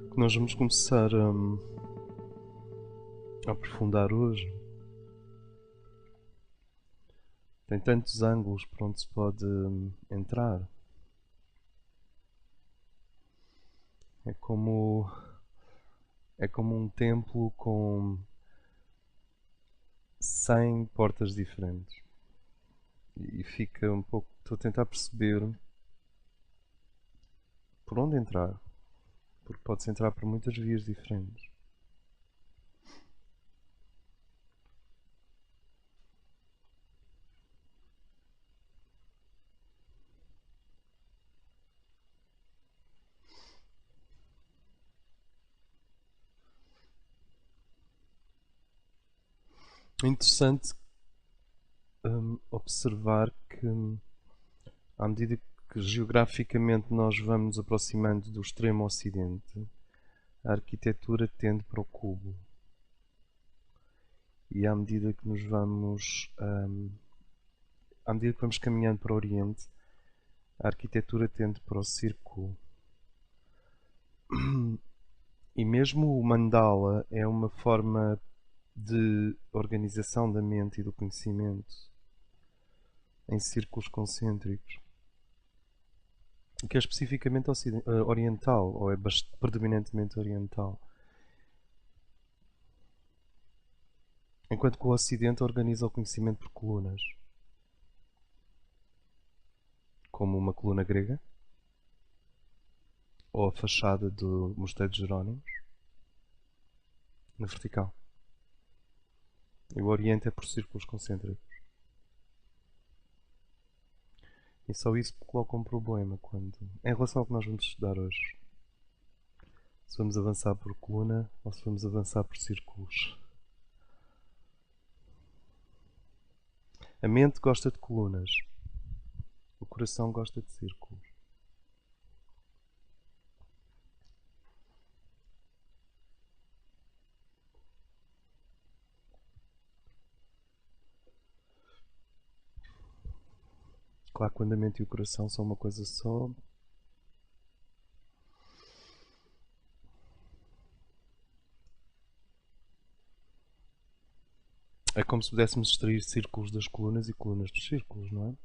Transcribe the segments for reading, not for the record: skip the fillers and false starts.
que nós vamos começar a aprofundar hoje tem tantos ângulos por onde se pode entrar. É como um templo com 100 portas diferentes. E fica um pouco... Estou a tentar perceber por onde entrar. Porque pode-se entrar por muitas vias diferentes. É interessante observar que, à medida que geograficamente nós vamos nos aproximando do extremo ocidente, a arquitetura tende para o cubo. E à medida que à medida que vamos caminhando para o Oriente, a arquitetura tende para o círculo. E mesmo o mandala é uma forma de organização da mente e do conhecimento em círculos concêntricos, que é especificamente oriental, ou é predominantemente oriental. Enquanto que o Ocidente organiza o conhecimento por colunas, como uma coluna grega, ou a fachada do Mosteiro de Jerónimos, na vertical. E o Oriente é por círculos concêntricos. E só isso coloca um problema em relação ao que nós vamos estudar hoje. Se vamos avançar por coluna ou se vamos avançar por círculos. A mente gosta de colunas. O coração gosta de círculos. Claro que quando a mente e o coração são uma coisa só, é como se pudéssemos extrair círculos das colunas e colunas dos círculos, não é?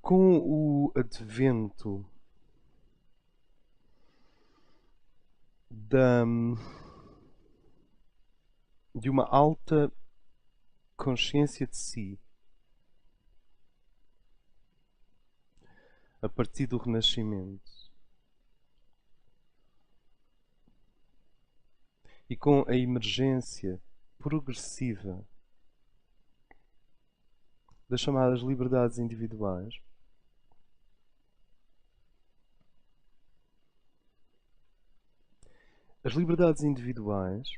Com o advento de uma alta consciência de si, a partir do Renascimento, e com a emergência progressiva das chamadas liberdades individuais, as liberdades individuais,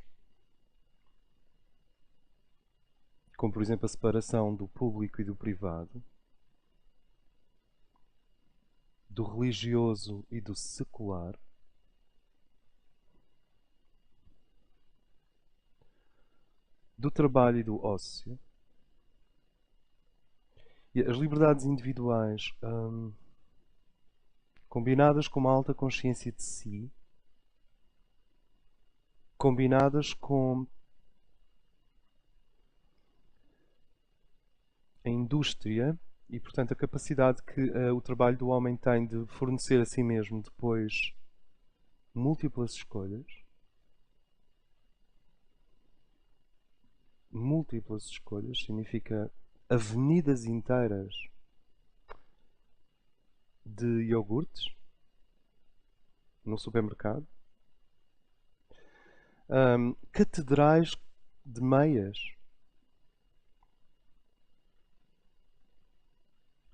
como por exemplo a separação do público e do privado, do religioso e do secular, do trabalho e do ócio, e as liberdades individuais combinadas com uma alta consciência de si, combinadas com a indústria e, portanto, a capacidade que o trabalho do homem tem de fornecer a si mesmo depois múltiplas escolhas. Múltiplas escolhas significa avenidas inteiras de iogurtes no supermercado, catedrais de meias,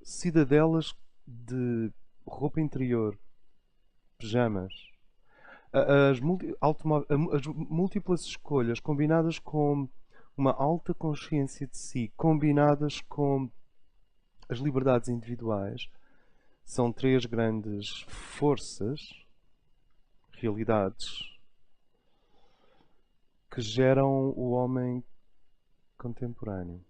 cidadelas de roupa interior, pijamas, as múltiplas escolhas combinadas com uma alta consciência de si, combinadas com as liberdades individuais, são três grandes forças, realidades, que geram o homem contemporâneo.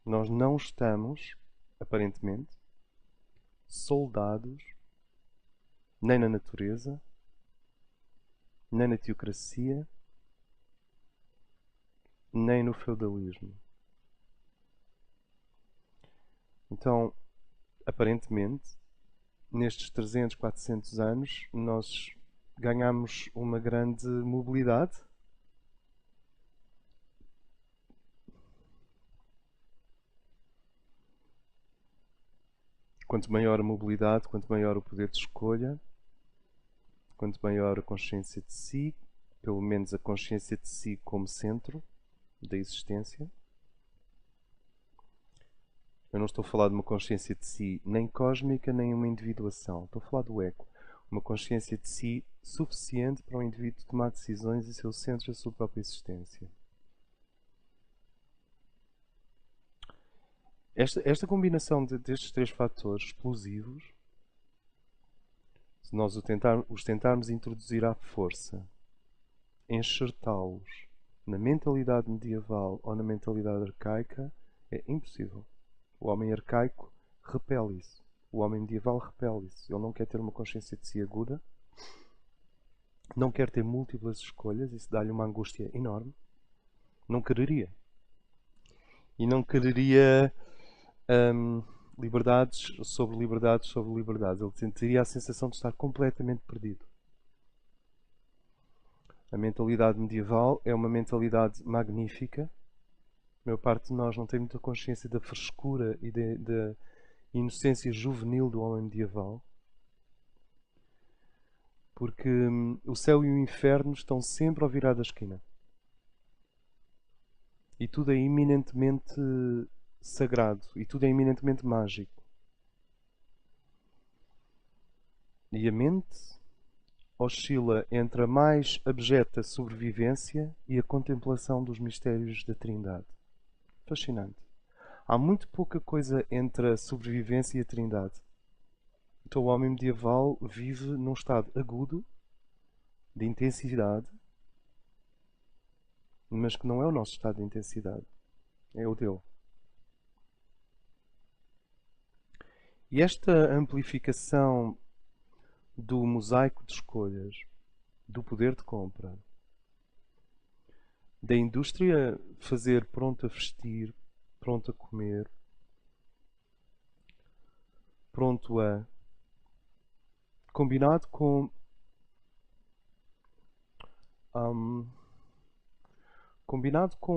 Nós não estamos, aparentemente, soldados nem na natureza, nem na teocracia, nem no feudalismo. Então, aparentemente, nestes 300, 400 anos, nós ganhamos uma grande mobilidade. Quanto maior a mobilidade, quanto maior o poder de escolha, quanto maior a consciência de si, pelo menos a consciência de si como centro da existência. Eu não estou a falar de uma consciência de si nem cósmica, nem uma individuação. Estou a falar do ego. Uma consciência de si suficiente para o indivíduo tomar decisões e ser o centro da sua própria existência. Esta combinação destes três fatores explosivos, se nós os tentarmos introduzir à força, enxertá-los na mentalidade medieval ou na mentalidade arcaica, é impossível. O homem arcaico repele isso. O homem medieval repele isso. Ele não quer ter uma consciência de si aguda, não quer ter múltiplas escolhas, isso dá-lhe uma angústia enorme. Não quereria. E não quereria liberdades sobre liberdades sobre liberdades. Ele teria a sensação de estar completamente perdido. A mentalidade medieval é uma mentalidade magnífica. A maior parte de nós não tem muita consciência da frescura e da inocência juvenil do homem medieval. Porque o céu e o inferno estão sempre ao virar da esquina. E tudo é eminentemente sagrado. E tudo é eminentemente mágico. E a mente oscila entre a mais abjeta sobrevivência e a contemplação dos mistérios da Trindade. Fascinante. Há muito pouca coisa entre a sobrevivência e a Trindade. Então o homem medieval vive num estado agudo de intensidade, mas que não é o nosso estado de intensidade, é o dele. E esta amplificação do mosaico de escolhas, do poder de compra, da indústria fazer pronto a vestir, pronto a comer, pronto a, combinado com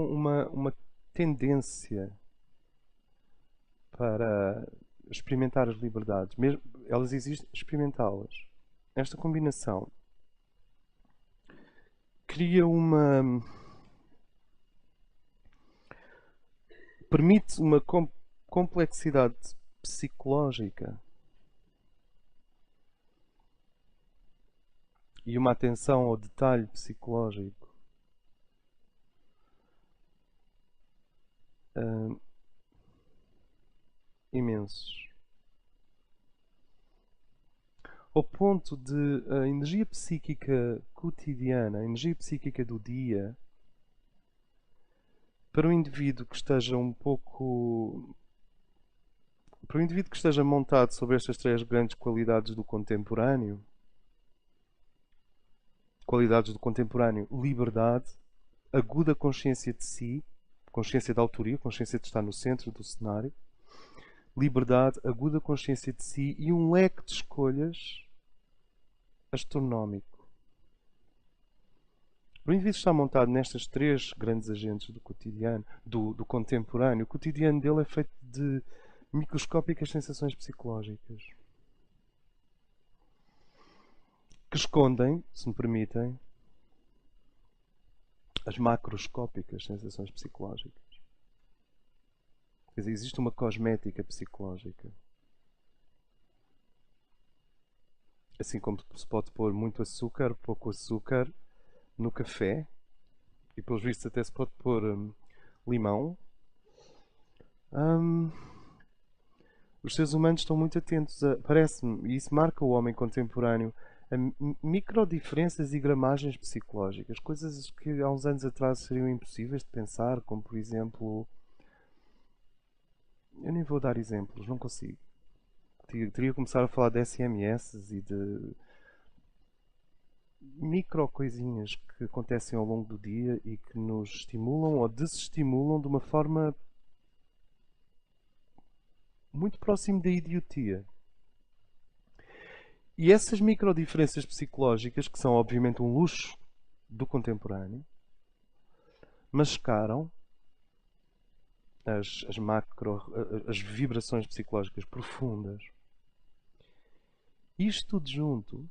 uma tendência para experimentar as liberdades, mesmo elas existem, experimentá-las. Esta combinação cria permite uma complexidade psicológica e uma atenção ao detalhe psicológico imensos. Ao ponto de a energia psíquica cotidiana, a energia psíquica do dia, para um indivíduo que esteja para um indivíduo que esteja montado sobre estas três grandes qualidades do contemporâneo, liberdade, aguda consciência de si, consciência da autoria, consciência de estar no centro do cenário, liberdade, aguda consciência de si e um leque de escolhas astronómico. O indivíduo está montado nestas três grandes agentes do cotidiano, do contemporâneo. O cotidiano dele é feito de microscópicas sensações psicológicas que escondem, se me permitem, as macroscópicas sensações psicológicas. Quer dizer, existe uma cosmética psicológica. Assim como se pode pôr muito açúcar, pouco açúcar no café, e pelos vistos até se pode pôr limão. Os seres humanos estão muito atentos a, parece-me, e isso marca o homem contemporâneo, a microdiferenças e gramagens psicológicas, coisas que há uns anos atrás seriam impossíveis de pensar, como por exemplo, eu nem vou dar exemplos, não consigo. Teria que começar a falar de SMS e de micro coisinhas que acontecem ao longo do dia e que nos estimulam ou desestimulam de uma forma muito próxima da idiotia. E essas micro diferenças psicológicas, que são obviamente um luxo do contemporâneo, mascaram as vibrações psicológicas profundas. Isto tudo junto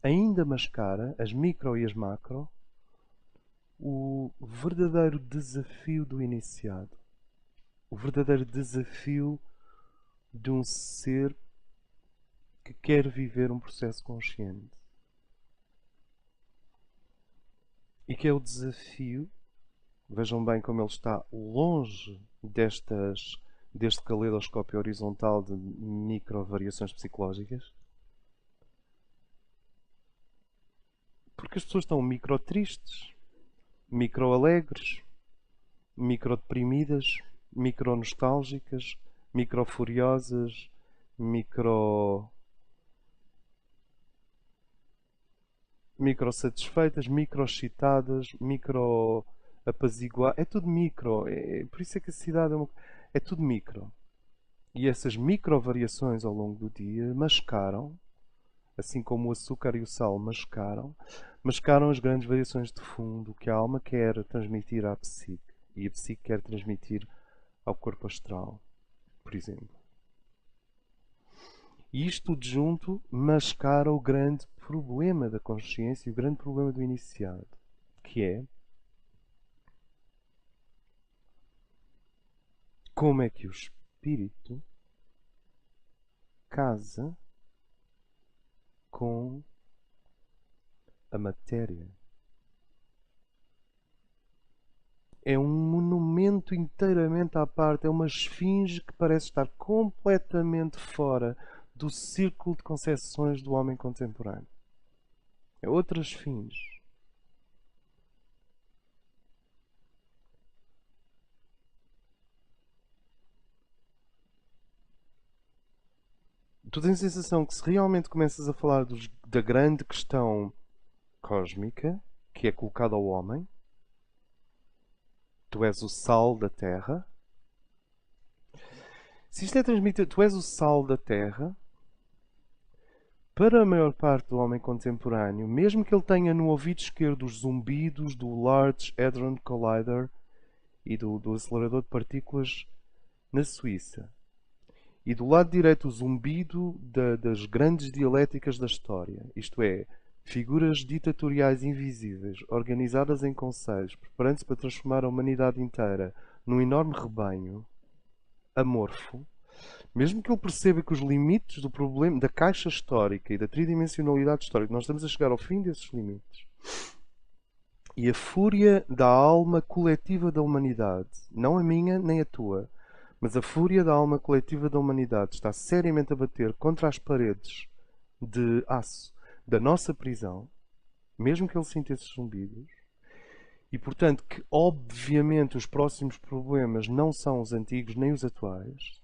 ainda mascara, as micro e as macro, o verdadeiro desafio do iniciado. O verdadeiro desafio de um ser que quer viver um processo consciente. E que é o desafio, vejam bem como ele está longe deste caleidoscópio horizontal de micro variações psicológicas, porque as pessoas estão micro tristes, micro alegres, micro deprimidas, micro nostálgicas, micro furiosas, micro satisfeitas, micro excitadas, micro apaziguadas. É tudo micro. Por isso é que a cidade é tudo micro. E essas micro variações ao longo do dia mascaram, assim como o açúcar e o sal mascaram as grandes variações de fundo que a alma quer transmitir à psique. E a psique quer transmitir ao corpo astral, por exemplo. E isto tudo junto mascara o grande problema da consciência e o grande problema do iniciado, que é como é que o espírito casa com a matéria. É um monumento inteiramente à parte, é uma esfinge que parece estar completamente fora do círculo de concepções do homem contemporâneo. É outra esfinge. Tu tens a sensação que se realmente começas a falar da grande questão cósmica que é colocada ao homem, tu és o sal da terra. Se isto é transmitido, tu és o sal da terra, para a maior parte do homem contemporâneo, mesmo que ele tenha no ouvido esquerdo os zumbidos do Large Hadron Collider e do acelerador de partículas na Suíça, e do lado direito o zumbido das grandes dialéticas da história, isto é, figuras ditatoriais invisíveis, organizadas em conselhos, preparando-se para transformar a humanidade inteira num enorme rebanho amorfo, mesmo que ele perceba que os limites do problema da caixa histórica e da tridimensionalidade histórica, nós estamos a chegar ao fim desses limites. E a fúria da alma coletiva da humanidade, não a minha nem a tua, mas a fúria da alma coletiva da humanidade está seriamente a bater contra as paredes de aço da nossa prisão, mesmo que ele sinta esses zumbidos, e portanto que obviamente os próximos problemas não são os antigos nem os atuais,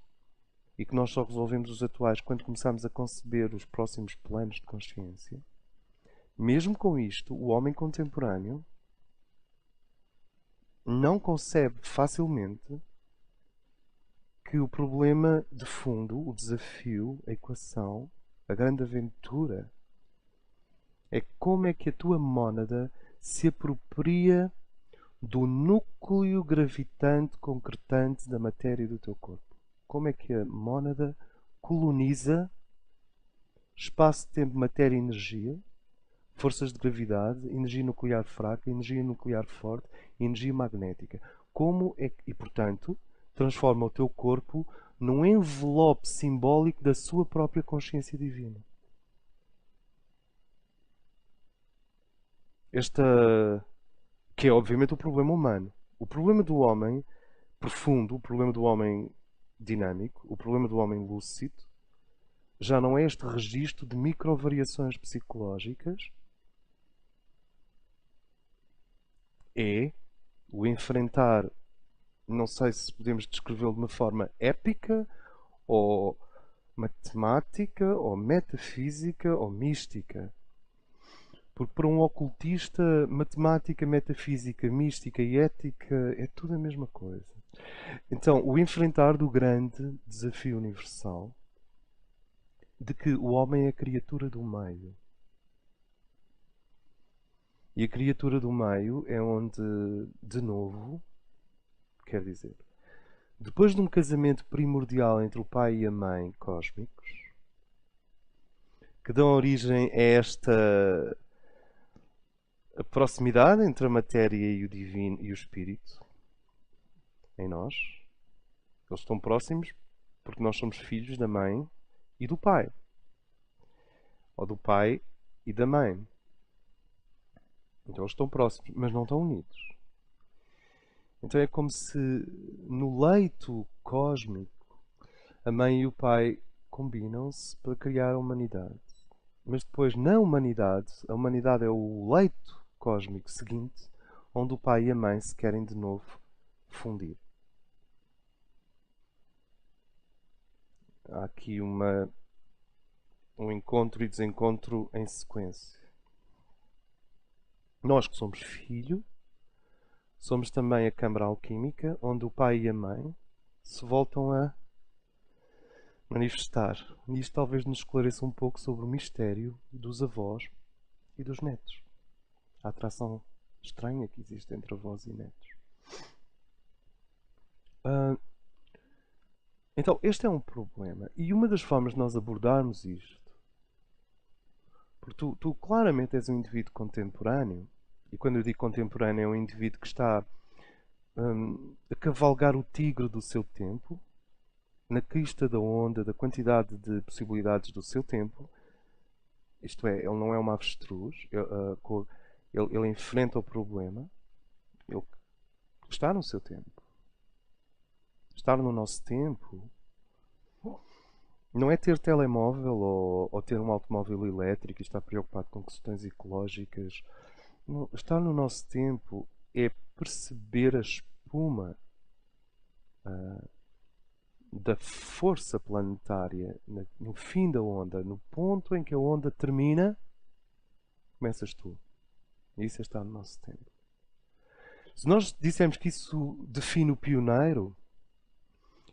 e que nós só resolvemos os atuais quando começamos a conceber os próximos planos de consciência. Mesmo com isto, o homem contemporâneo não concebe facilmente que o problema de fundo, o desafio, a equação, a grande aventura, é como é que a tua mónada se apropria do núcleo gravitante concretante da matéria do teu corpo. Como é que a mónada coloniza espaço, tempo, matéria e energia, forças de gravidade, energia nuclear fraca, energia nuclear forte e energia magnética. Como é que, e portanto, transforma o teu corpo num envelope simbólico da sua própria consciência divina. Esta, que é obviamente o problema humano. O problema do homem profundo, o problema do homem dinâmico, o problema do homem lúcido, já não é este registro de microvariações psicológicas, é o enfrentar, não sei se podemos descrevê-lo de uma forma épica, ou matemática, ou metafísica, ou mística. Porque para um ocultista, matemática, metafísica, mística e ética é tudo a mesma coisa. Então, o enfrentar do grande desafio universal de que o homem é a criatura do meio. E a criatura do meio é onde, de novo, quer dizer, depois de um casamento primordial entre o pai e a mãe cósmicos, que dão origem a esta a proximidade entre a matéria e o divino e o espírito em nós. Eles estão próximos porque nós somos filhos da mãe e do pai. Ou do pai e da mãe. Então eles estão próximos, mas não estão unidos. Então é como se no leito cósmico a mãe e o pai combinam-se para criar a humanidade. Mas depois, na humanidade, a humanidade é o leito cósmico seguinte, onde o pai e a mãe se querem de novo fundir. Há aqui um encontro e desencontro em sequência. Nós que somos filho, somos também a câmara alquímica, onde o pai e a mãe se voltam a manifestar. E isto talvez nos esclareça um pouco sobre o mistério dos avós e dos netos. A atração estranha que existe entre avós e netos. Então, este é um problema. E uma das formas de nós abordarmos isto, porque tu claramente és um indivíduo contemporâneo, e quando eu digo contemporâneo é um indivíduo que está a cavalgar o tigre do seu tempo, na crista da onda, da quantidade de possibilidades do seu tempo. Isto é, ele não é uma avestruz, ele enfrenta o problema, ele está no seu tempo. Estar no nosso tempo não é ter telemóvel ou ter um automóvel elétrico e estar preocupado com questões ecológicas. Não, estar no nosso tempo é perceber a espuma da força planetária no fim da onda, no ponto em que a onda termina, começas tu. E isso é estar no nosso tempo. Se nós dissermos que isso define o pioneiro,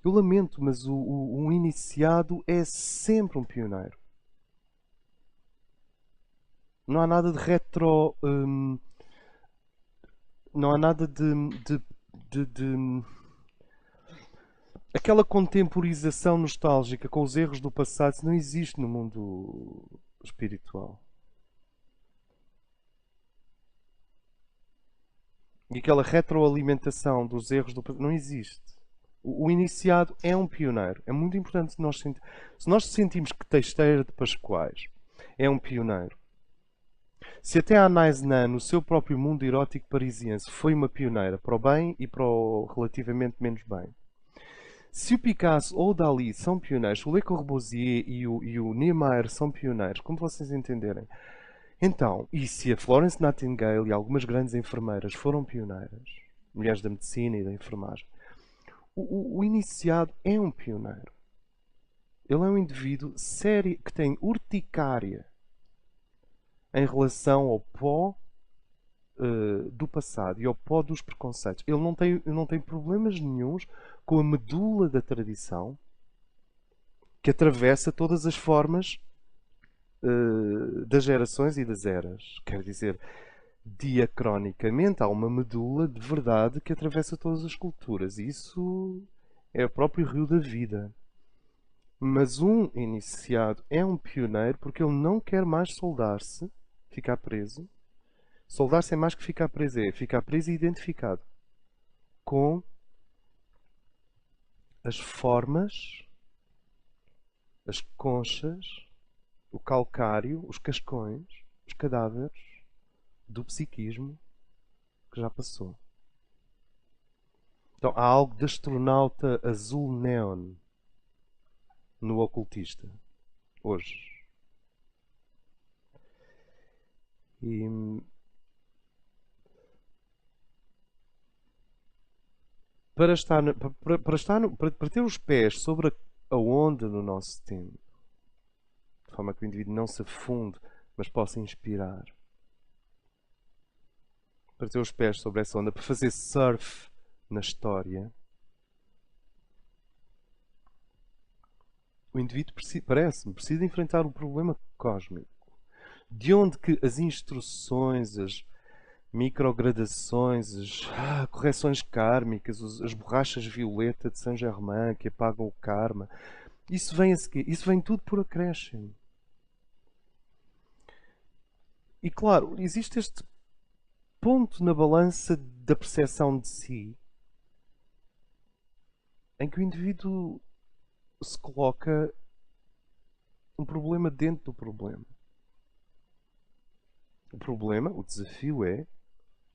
eu lamento, mas um iniciado é sempre um pioneiro. Não há nada de retro. Não há nada de aquela contemporização nostálgica com os erros do passado. Isso não existe no mundo espiritual. E aquela retroalimentação dos erros do passado não existe. O iniciado é um pioneiro. É muito importante se nós sentimos que Teixeira de Pascoais é um pioneiro. Se até a Anais Nin, no seu próprio mundo erótico parisiense, foi uma pioneira para o bem e para o relativamente menos bem. Se o Picasso ou o Dali são pioneiros, o Le Corbusier e o Niemeyer são pioneiros, como vocês entenderem. Então, e se a Florence Nightingale e algumas grandes enfermeiras foram pioneiras, mulheres da medicina e da enfermagem, o iniciado é um pioneiro. Ele é um indivíduo sério que tem urticária em relação ao pó do passado e ao pó dos preconceitos. Ele não tem problemas nenhuns com a medula da tradição que atravessa todas as formas das gerações e das eras. Quer dizer, diacronicamente há uma medula de verdade que atravessa todas as culturas. Isso é o próprio rio da vida. Mas um iniciado é um pioneiro porque ele não quer mais soldar-se, ficar preso. Soldar-se é mais que ficar preso, é ficar preso e identificado com as formas, as conchas, o calcário, os cascões, os cadáveres do psiquismo que já passou. Então há algo de astronauta azul neon no ocultista hoje. E para ter os pés sobre a onda do nosso tempo, de forma que o indivíduo não se afunde, mas possa inspirar. para ter os pés sobre essa onda, para fazer surf na história, o indivíduo parece-me, precisa enfrentar o problema cósmico. De onde que as instruções, as microgradações, as correções kármicas, as borrachas violeta de Saint-Germain que apagam o karma, isso vem a seguir. Isso vem tudo por acréscimo. E claro, existe este ponto na balança da percepção de si em que o indivíduo se coloca um problema dentro do problema. O problema, o desafio é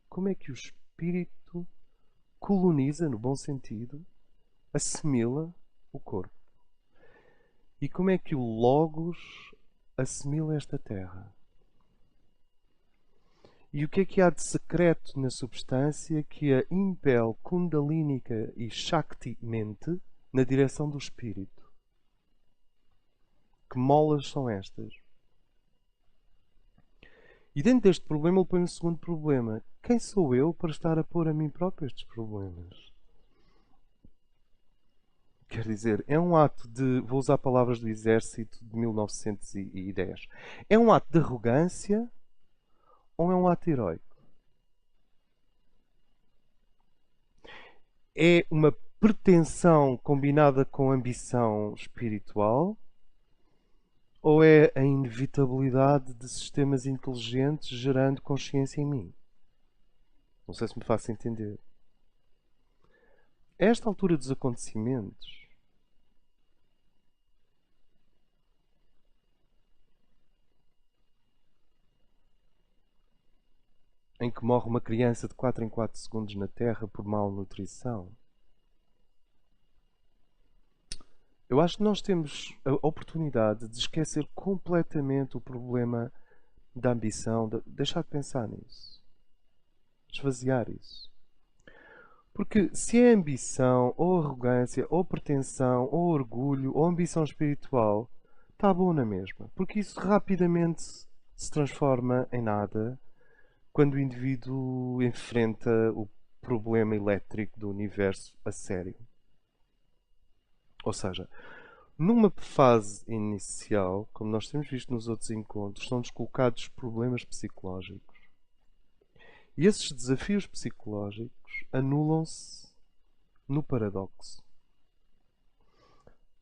como é que o espírito coloniza, no bom sentido, assimila o corpo. E como é que o Logos assimila esta terra? E o que há de secreto na substância que a impele kundalínica e shakti-mente na direção do espírito? Que molas são estas? E dentro deste problema ele põe um segundo problema. Quem sou eu para estar a pôr a mim próprio estes problemas? Quer dizer, é um ato de... Vou usar palavras do exército de 1910. É um ato de arrogância ou é um ato heróico? É uma pretensão combinada com ambição espiritual? Ou é a inevitabilidade de sistemas inteligentes gerando consciência em mim? Não sei se me faço entender. A esta altura dos acontecimentos, em que morre uma criança de 4 em 4 segundos na Terra por malnutrição, eu acho que nós temos a oportunidade de esquecer completamente o problema da ambição, de deixar de pensar nisso. Esvaziar isso. Porque se é ambição, ou arrogância, ou pretensão, ou orgulho, ou ambição espiritual, está bom na mesma. Porque isso rapidamente se transforma em nada quando o indivíduo enfrenta o problema elétrico do universo a sério. Ou seja, numa fase inicial, como nós temos visto nos outros encontros, são-nos colocados problemas psicológicos. E esses desafios psicológicos anulam-se no paradoxo.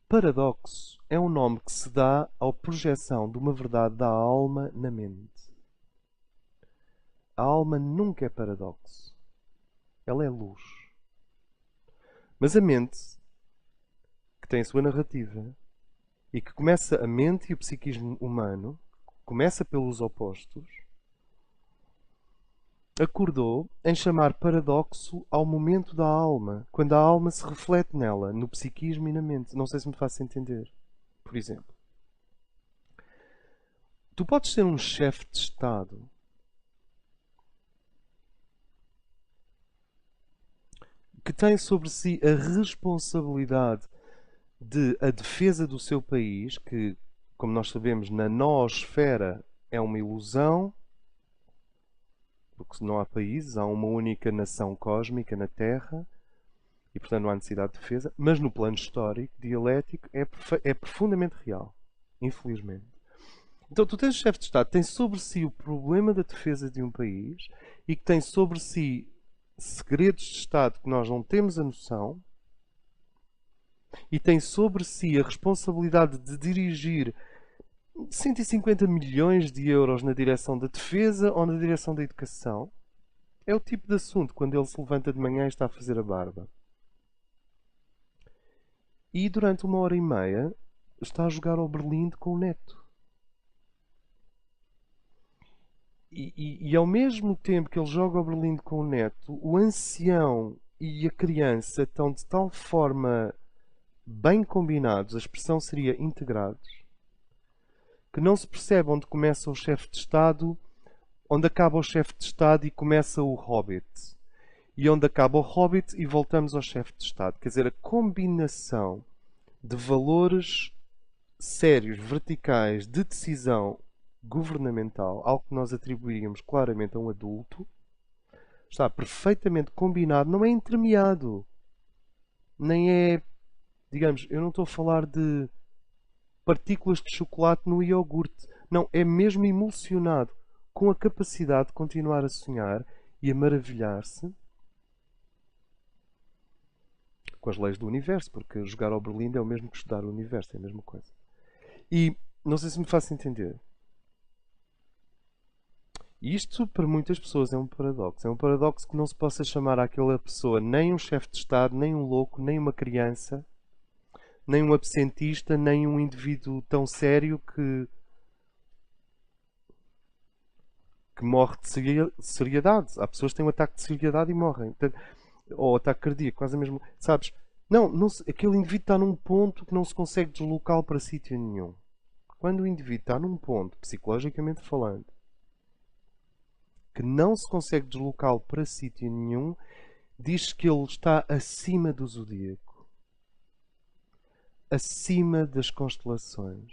Paradoxo é um nome que se dá à projeção de uma verdade da alma na mente. A alma nunca é paradoxo. Ela é luz. Mas a mente, que tem a sua narrativa, e que começa a mente e o psiquismo humano, começa pelos opostos, acordou em chamar paradoxo ao momento da alma, quando a alma se reflete nela, no psiquismo e na mente. Não sei se me faço entender. Por exemplo, tu podes ser um chefe de Estado que tem sobre si a responsabilidade de a defesa do seu país, que, como nós sabemos, na noosfera é uma ilusão, porque não há países, há uma única nação cósmica na Terra e, portanto, não há necessidade de defesa, mas no plano histórico, dialético, é profundamente real, infelizmente. Então, tu tens o chefe de Estado que tem sobre si o problema da defesa de um país e que tem sobre si segredos de Estado que nós não temos a noção e tem sobre si a responsabilidade de dirigir 150 milhões de euros na direção da defesa ou na direção da educação. É o tipo de assunto quando ele se levanta de manhã e está a fazer a barba. E durante 1h30 está a jogar ao Berlim com o neto. E ao mesmo tempo que ele joga ao Berlim com o neto, o ancião e a criança estão de tal forma bem combinados, a expressão seria integrados, que não se percebe onde começa o chefe de Estado, onde acaba o chefe de Estado e começa o Hobbit. E onde acaba o Hobbit e voltamos ao chefe de Estado. Quer dizer, a combinação de valores sérios, verticais, de decisão governamental, algo que nós atribuiríamos claramente a um adulto, está perfeitamente combinado, não é entremeado. Nem é, digamos, eu não estou a falar de partículas de chocolate no iogurte. Não, é mesmo emulsionado, com a capacidade de continuar a sonhar e a maravilhar-se com as leis do universo, porque jogar ao Berlim é o mesmo que estudar o universo, é a mesma coisa. E não sei se me faço entender. E isto para muitas pessoas é um paradoxo. É um paradoxo que não se possa chamar àquela pessoa nem um chefe de Estado, nem um louco, nem uma criança, nem um absentista, nem um indivíduo tão sério que morre de seriedade. Há pessoas que têm um ataque de seriedade e morrem. Ou ataque cardíaco, quase a mesma. Sabes? Não, aquele indivíduo está num ponto que não se consegue deslocá-lo para sítio nenhum. Quando o indivíduo está num ponto, psicologicamente falando, que não se consegue deslocá-lo para sítio nenhum, diz que ele está acima do zodíaco, acima das constelações.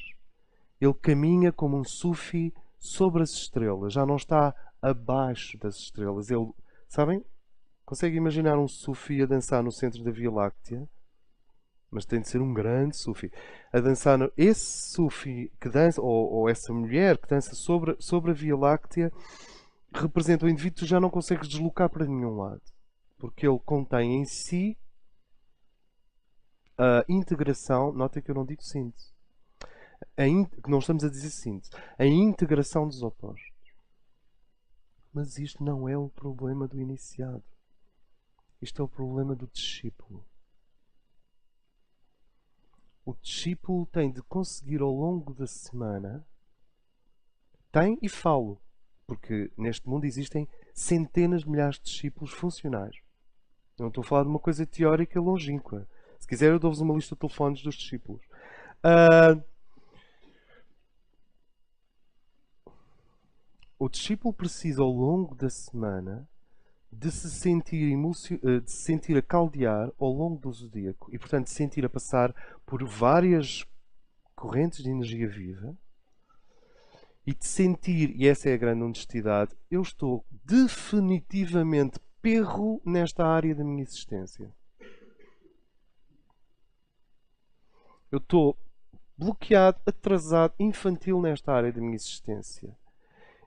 Ele caminha como um sufi sobre as estrelas, já não está abaixo das estrelas. Ele, sabem? Consegue imaginar um sufi a dançar no centro da Via Láctea? Mas tem de ser um grande sufi. A dançar esse sufi que dança, ou essa mulher que dança sobre a Via Láctea, representa o indivíduo que tu já não consegues deslocar para nenhum lado. Porque ele contém em si a integração. Nota que eu não digo síntese. Que não estamos a dizer síntese. A integração dos opostos. Mas isto não é o problema do iniciado. Isto é o problema do discípulo. O discípulo tem de conseguir ao longo da semana. Tem e falo. Porque neste mundo existem centenas de milhares de discípulos funcionais. Eu não estou a falar de uma coisa teórica longínqua. Se quiser, eu dou-vos uma lista de telefones dos discípulos. O discípulo precisa, ao longo da semana, de se sentir a caldear ao longo do zodíaco. E, portanto, de sentir a passar por várias correntes de energia viva. E de sentir, e essa é a grande honestidade, eu estou definitivamente perro nesta área da minha existência. Eu estou bloqueado, atrasado, infantil nesta área da minha existência.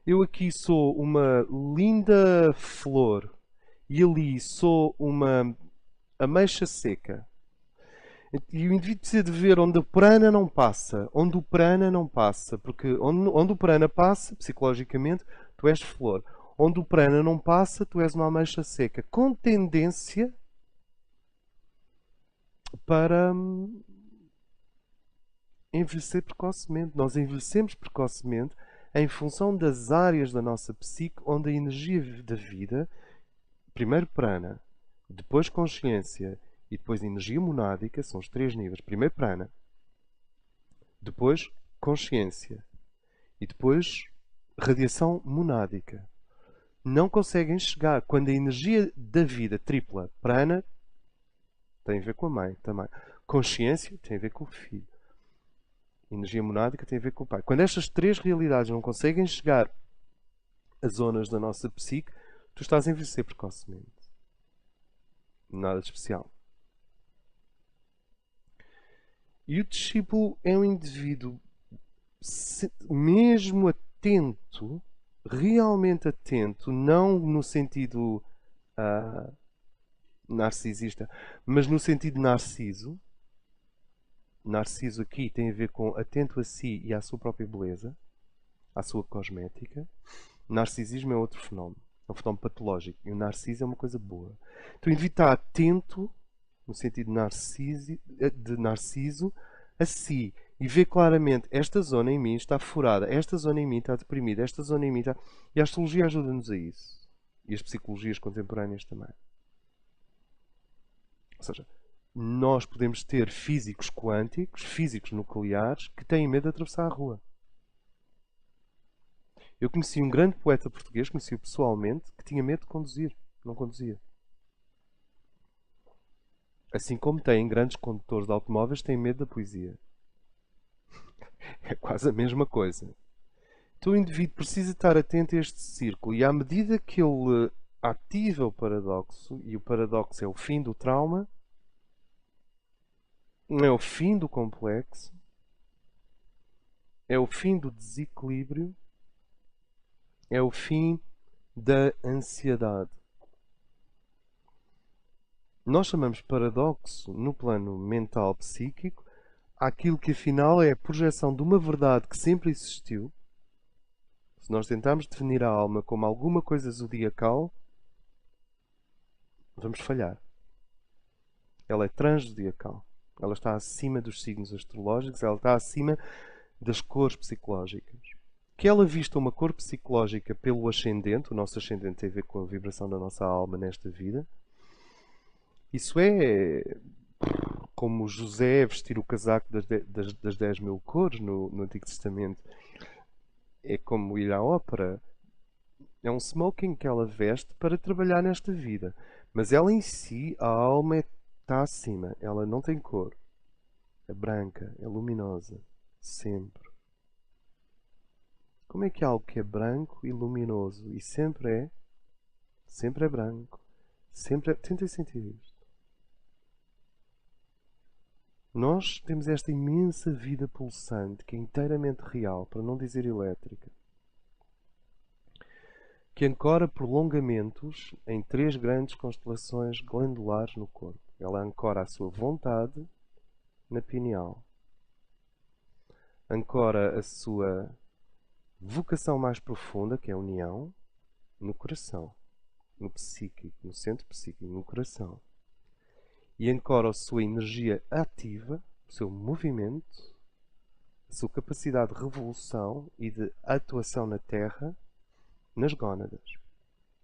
Eu aqui sou uma linda flor e ali sou uma ameixa seca. E o indivíduo precisa de ver onde o prana não passa. Onde o prana não passa. Porque onde o prana passa, psicologicamente, tu és flor. Onde o prana não passa, tu és uma ameixa seca. Com tendência para envelhecer precocemente. Nós envelhecemos precocemente em função das áreas da nossa psique onde a energia da vida, primeiro prana, depois consciência e depois energia monádica, são os três níveis. Primeiro prana, depois consciência e depois radiação monádica. Não conseguem chegar quando a energia da vida tripla, prana, tem a ver com a mãe também. Consciência tem a ver com o filho. Energia monádica tem a ver com o pai. Quando estas três realidades não conseguem chegar às zonas da nossa psique, tu estás a envelhecer precocemente. Nada de especial. E o discípulo é um indivíduo mesmo atento, realmente atento, não no sentido narcisista, mas no sentido narciso. Narciso aqui tem a ver com atento a si e à sua própria beleza, à sua cosmética. Narcisismo é outro fenómeno. É um fenómeno patológico. E o narciso é uma coisa boa. Então o indivíduo está atento, no sentido de narciso, a si. E vê claramente, esta zona em mim está furada, esta zona em mim está deprimida, esta zona em mim está... E a astrologia ajuda-nos a isso. E as psicologias contemporâneas também. Ou seja, nós podemos ter físicos quânticos, físicos nucleares, que têm medo de atravessar a rua. Eu conheci um grande poeta português, conheci-o pessoalmente, que tinha medo de conduzir. Não conduzia. Assim como têm grandes condutores de automóveis que têm medo da poesia. É quase a mesma coisa. Então o indivíduo precisa estar atento a este círculo e à medida que ele ativa o paradoxo, e o paradoxo é o fim do trauma, é o fim do complexo, é o fim do desequilíbrio, é o fim da ansiedade. Nós chamamos paradoxo, no plano mental psíquico, aquilo que afinal é a projeção de uma verdade que sempre existiu. Se nós tentarmos definir a alma como alguma coisa zodiacal, vamos falhar. Ela é transzodiacal. Ela está acima dos signos astrológicos, ela está acima das cores psicológicas. Que ela vista uma cor psicológica pelo ascendente, o nosso ascendente tem a ver com a vibração da nossa alma nesta vida. Isso é como José vestir o casaco das 10 mil cores no Antigo Testamento. É como ir à ópera. É um smoking que ela veste para trabalhar nesta vida. Mas ela em si, a alma está acima. Ela não tem cor. É branca, é luminosa. Sempre. Como é que algo que é branco e luminoso e sempre é branco, sempre é... Tentem sentir isto. Nós temos esta imensa vida pulsante que é inteiramente real, para não dizer elétrica, que ancora prolongamentos em 3 grandes constelações glandulares no corpo. Ela ancora a sua vontade na pineal, ancora a sua vocação mais profunda, que é a união, no coração, no psíquico, no centro psíquico, no coração. E ancora a sua energia ativa, o seu movimento, a sua capacidade de revolução e de atuação na Terra, nas gónadas,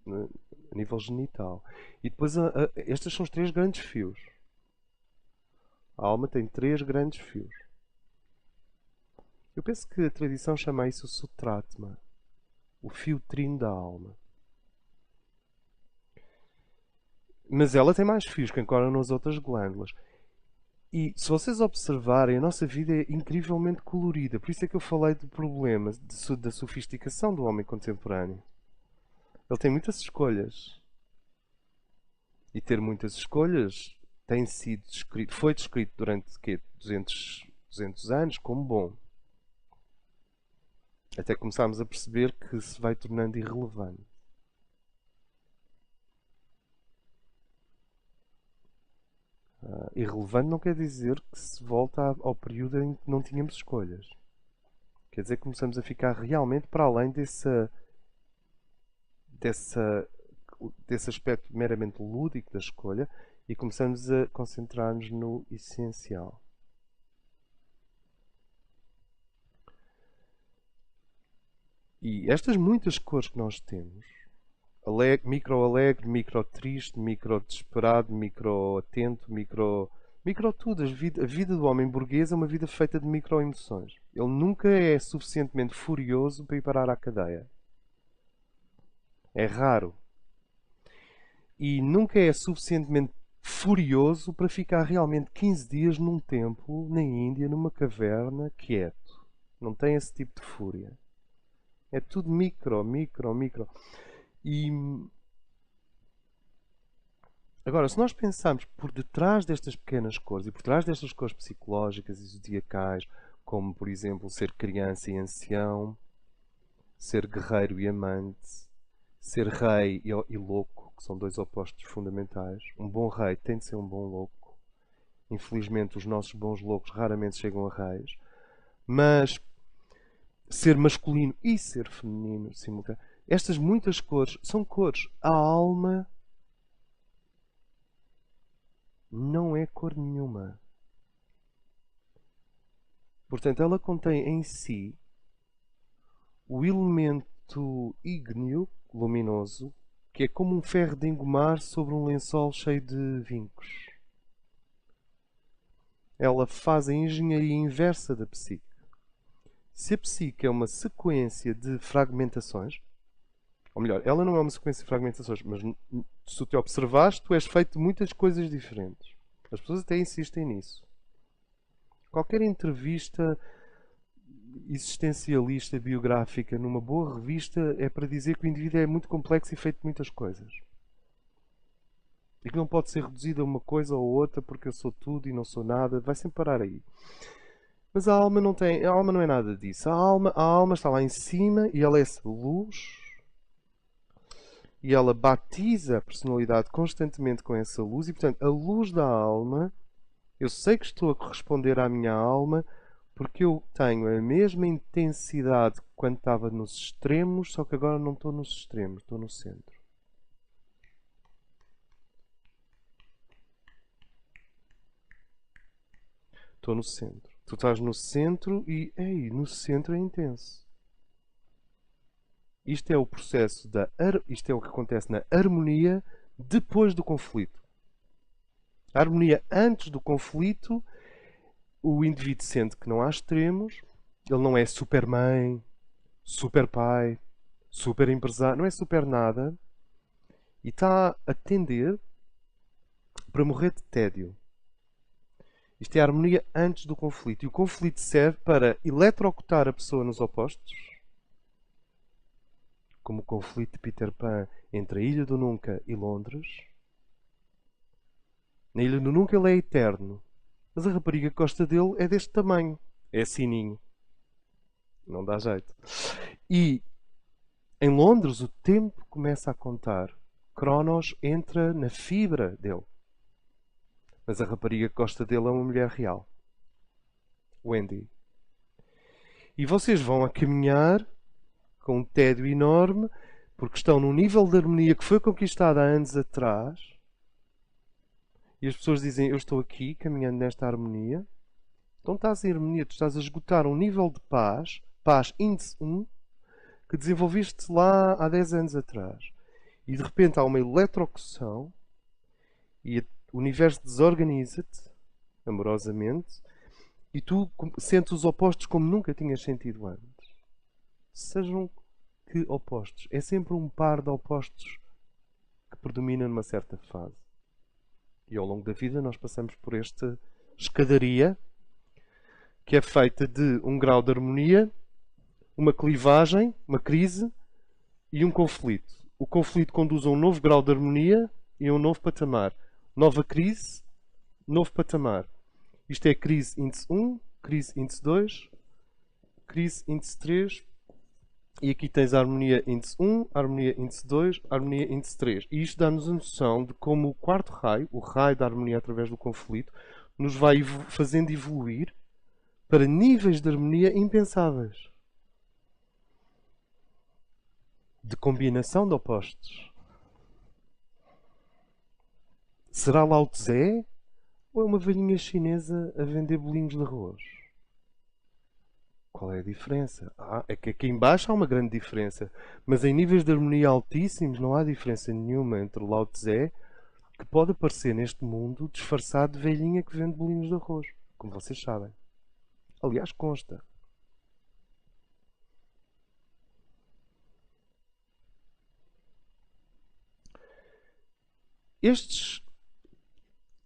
a nível genital. E depois, estes são os 3 grandes fios. A alma tem 3 grandes fios. Eu penso que a tradição chama isso o Sutratma, o fio trino da alma. Mas ela tem mais fios que ancoram nas outras glândulas. E se vocês observarem, a nossa vida é incrivelmente colorida. Por isso é que eu falei do problema da sofisticação do homem contemporâneo. Ele tem muitas escolhas. E ter muitas escolhas tem sido descrito, foi descrito durante 200 anos como bom. Até começámos a perceber que se vai tornando irrelevante. Irrelevante não quer dizer que se volta ao período em que não tínhamos escolhas. Quer dizer que começamos a ficar realmente para além desse aspecto meramente lúdico da escolha e começamos a concentrar-nos no essencial. E estas muitas cores que nós temos, micro alegre, micro triste, micro desesperado, micro atento, micro tudo. A vida do homem burguês é uma vida feita de micro emoções. Ele nunca é suficientemente furioso para ir parar à cadeia. É raro. E nunca é suficientemente furioso para ficar realmente 15 dias num templo, na Índia, numa caverna, quieto. Não tem esse tipo de fúria. É tudo micro. E agora, se nós pensarmos por detrás destas pequenas cores e por trás destas cores psicológicas e zodiacais, como por exemplo ser criança e ancião, ser guerreiro e amante, ser rei e louco, que são 2 opostos fundamentais. Um bom rei tem de ser um bom louco. Infelizmente, os nossos bons loucos raramente chegam a reis. Mas ser masculino e ser feminino simultaneamente. Estas muitas cores são cores. A alma não é cor nenhuma. Portanto, ela contém em si o elemento ígneo, luminoso, que é como um ferro de engomar sobre um lençol cheio de vincos. Ela faz a engenharia inversa da psique. Se a psique é uma sequência de fragmentações, ou melhor, ela não é uma sequência de fragmentações, mas se tu te observares, tu és feito de muitas coisas diferentes. As pessoas até insistem nisso. Qualquer entrevista existencialista, biográfica, numa boa revista, é para dizer que o indivíduo é muito complexo e feito de muitas coisas. e que não pode ser reduzido a uma coisa ou outra porque eu sou tudo e não sou nada, vai sempre parar aí. Mas a alma não tem, a alma não é nada disso. A alma está lá em cima e ela é essa luz e ela batiza a personalidade constantemente com essa luz e, portanto, a luz da alma, eu sei que estou a corresponder à minha alma porque eu tenho a mesma intensidade quando estava nos extremos, só que agora não estou nos extremos, estou no centro. Estou no centro. Tu estás no centro e, ei, no centro é intenso. Isto é o processo isto é o que acontece na harmonia depois do conflito. A harmonia antes do conflito, o indivíduo sente que não há extremos, ele não é super mãe, super pai, super empresário, não é super nada, e está a tender para morrer de tédio. Isto é a harmonia antes do conflito. E o conflito serve para eletrocutar a pessoa nos opostos, como o conflito de Peter Pan entre a Ilha do Nunca e Londres. Na Ilha do Nunca ele é eterno, mas a rapariga que gosta dele é deste tamanho. É sininho. Não dá jeito. E em Londres o tempo começa a contar. Cronos entra na fibra dele. Mas a rapariga que gosta dele é uma mulher real. Wendy. E vocês vão a caminhar com um tédio enorme, porque estão num nível de harmonia que foi conquistado há anos atrás. E as pessoas dizem, eu estou aqui, caminhando nesta harmonia. Então estás em harmonia, tu estás a esgotar um nível de paz, paz índice 1, que desenvolviste lá há 10 anos atrás. E de repente há uma eletrocução e o universo desorganiza-te, amorosamente, e tu sentes os opostos como nunca tinhas sentido antes. Sejam que opostos. É sempre um par de opostos que predomina numa certa fase. E ao longo da vida nós passamos por esta escadaria que é feita de um grau de harmonia, uma clivagem, uma crise e um conflito. O conflito conduz a um novo grau de harmonia e a um novo patamar. Nova crise, novo patamar. Isto é crise índice 1, crise índice 2, crise índice 3 e aqui tens a harmonia índice 1, harmonia índice 2, harmonia índice 3. E isto dá-nos a noção de como o quarto raio, o raio da harmonia através do conflito, nos vai fazendo evoluir para níveis de harmonia impensáveis. De combinação de opostos. Será Lao Tse ou é uma velhinha chinesa a vender bolinhos de arroz? Qual é a diferença? É que aqui embaixo há uma grande diferença, mas em níveis de harmonia altíssimos não há diferença nenhuma entre o Lao Tse, que pode aparecer neste mundo disfarçado de velhinha que vende bolinhos de arroz, como vocês sabem. Aliás, consta.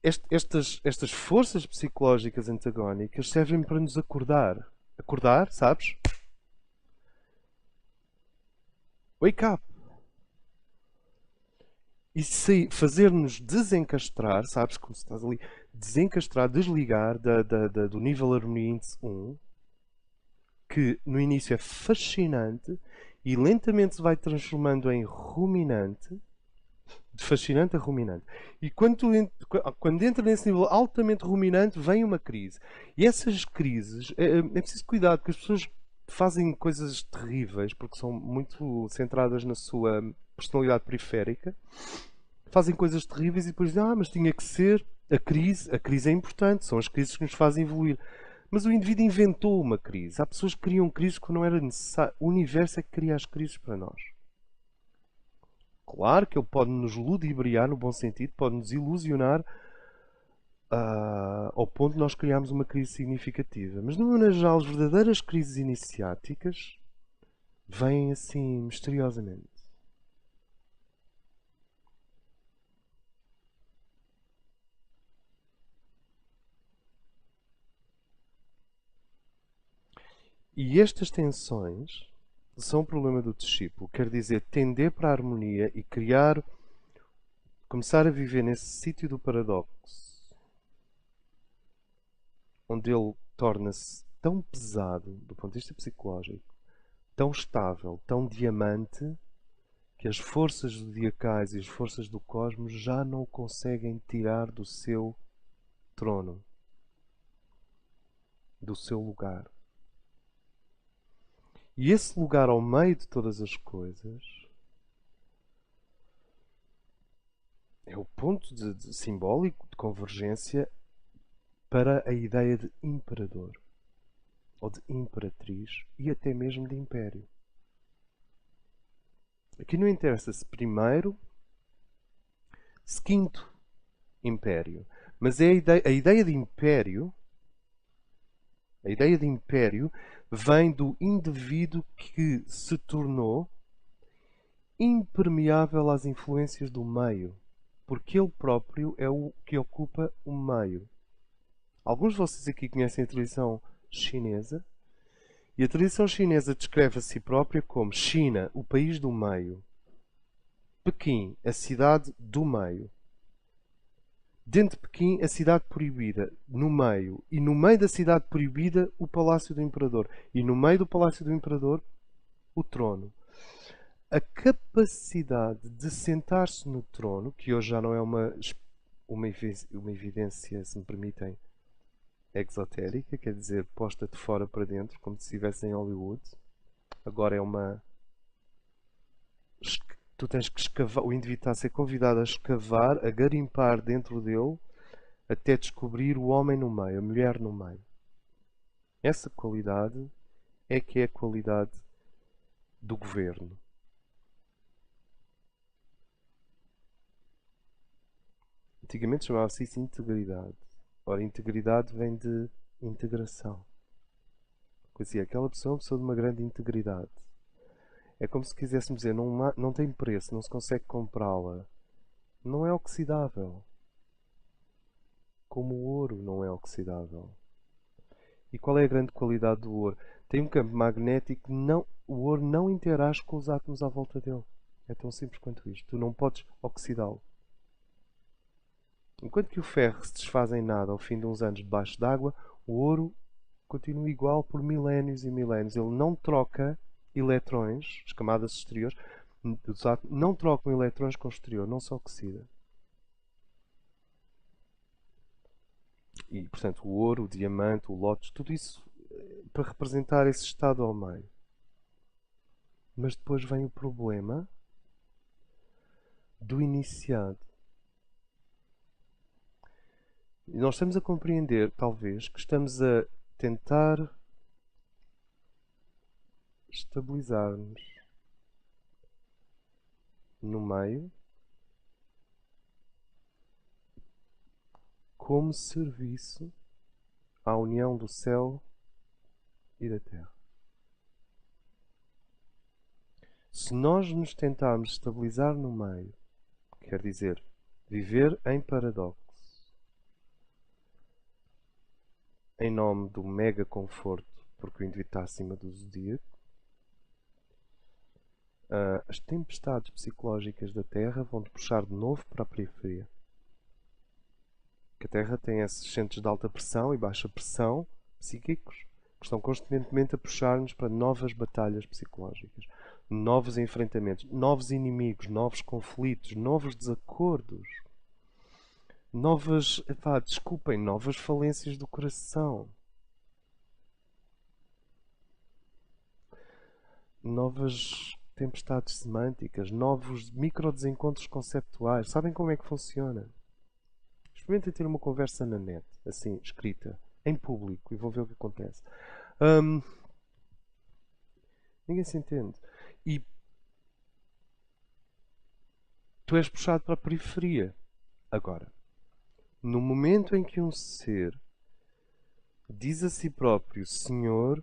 Estas forças psicológicas antagónicas servem para nos acordar. Acordar, sabes? Wake up! E fazer-nos desencastrar, sabes? Como se estás ali, desencastrar, desligar do nível harmonia índice 1, que no início é fascinante e lentamente se vai transformando em ruminante, de fascinante a ruminante. E quando entra nesse nível altamente ruminante, vem uma crise. E essas crises, é preciso cuidado, porque as pessoas fazem coisas terríveis, porque são muito centradas na sua personalidade periférica, fazem coisas terríveis e depois dizem, mas tinha que ser a crise é importante, são as crises que nos fazem evoluir. Mas o indivíduo inventou uma crise. Há pessoas que criam crises que não era necessário. O universo é que cria as crises para nós. Claro que ele pode nos ludibriar, no bom sentido, pode nos ilusionar ao ponto de nós criarmos uma crise significativa. Mas, de maneira geral, as verdadeiras crises iniciáticas vêm assim, misteriosamente. E estas tensões são um problema do discípulo. Quer dizer, tender para a harmonia e criar começar a viver nesse sítio do paradoxo, onde ele torna-se tão pesado do ponto de vista psicológico, tão estável, tão diamante, que as forças zodiacais e as forças do cosmos já não o conseguem tirar do seu trono, do seu lugar. E esse lugar ao meio de todas as coisas é o ponto simbólico de convergência para a ideia de imperador, ou de imperatriz, e até mesmo de império. Aqui não interessa se primeiro, se quinto império, mas é a ideia de império. A ideia de império vem do indivíduo que se tornou impermeável às influências do meio, porque ele próprio é o que ocupa o meio. Alguns de vocês aqui conhecem a tradição chinesa, e a tradição chinesa descreve a si própria como China, o país do meio, Pequim, a cidade do meio. Dentro de Pequim, a cidade proibida, no meio. E no meio da cidade proibida, o palácio do imperador. E no meio do palácio do imperador, o trono. A capacidade de sentar-se no trono, que hoje já não é uma evidência, se me permitem, exotérica, quer dizer, posta de fora para dentro, como se estivesse em Hollywood. Agora é uma... Tu tens que escavar, o indivíduo está a ser convidado a escavar, a garimpar dentro dele, até descobrir o homem no meio, a mulher no meio. Essa qualidade é que é a qualidade do governo. Antigamente chamava-se isso integridade. Ora, integridade vem de integração. Quer dizer, aquela pessoa é uma pessoa de uma grande integridade. É como se quiséssemos dizer, não tem preço, não se consegue comprá-la. Não é oxidável. Como o ouro não é oxidável. E qual é a grande qualidade do ouro? Tem um campo magnético, o ouro não interage com os átomos à volta dele. É tão simples quanto isto. Tu não podes oxidá-lo. Enquanto que o ferro se desfaz em nada ao fim de uns anos debaixo d'água, o ouro continua igual por milénios e milénios. Ele não troca eletrões, as camadas exteriores dos átomos, não trocam eletrões com o exterior, não se oxida. E, portanto, o ouro, o diamante, o lótus, tudo isso para representar esse estado ao meio. Mas depois vem o problema do iniciado. E nós estamos a compreender, talvez, que estamos a tentar estabilizar-nos no meio como serviço à união do céu e da terra. Se nós nos tentarmos estabilizar no meio, quer dizer, viver em paradoxo, em nome do mega conforto, porque o indivíduo está acima do zodíaco, as tempestades psicológicas da Terra vão-te puxar de novo para a periferia. Que a Terra tem esses centros de alta pressão e baixa pressão psíquicos que estão constantemente a puxar-nos para novas batalhas psicológicas, novos enfrentamentos, novos inimigos, novos conflitos, novos desacordos, novas falências do coração, novas tempestades semânticas, novos microdesencontros conceptuais. Sabem como é que funciona? Experimentem ter uma conversa na net, assim, escrita, em público, e vão ver o que acontece. Ninguém se entende. E tu és puxado para a periferia. Agora, no momento em que um ser diz a si próprio, Senhor,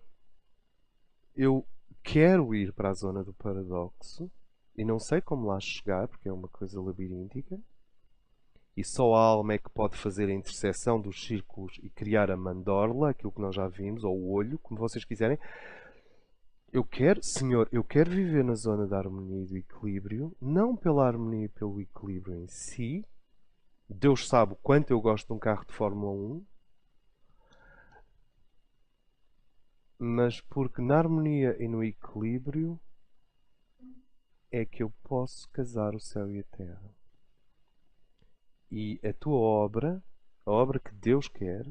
eu quero ir para a zona do paradoxo e não sei como lá chegar, porque é uma coisa labiríntica, e só a alma é que pode fazer a interseção dos círculos e criar a mandorla, aquilo que nós já vimos, ou o olho, como vocês quiserem. Eu quero, Senhor, eu quero viver na zona da harmonia e do equilíbrio, não pela harmonia e pelo equilíbrio em si. Deus sabe o quanto eu gosto de um carro de Fórmula 1, mas porque na harmonia e no equilíbrio é que eu posso casar o céu e a terra. E a tua obra, a obra que Deus quer,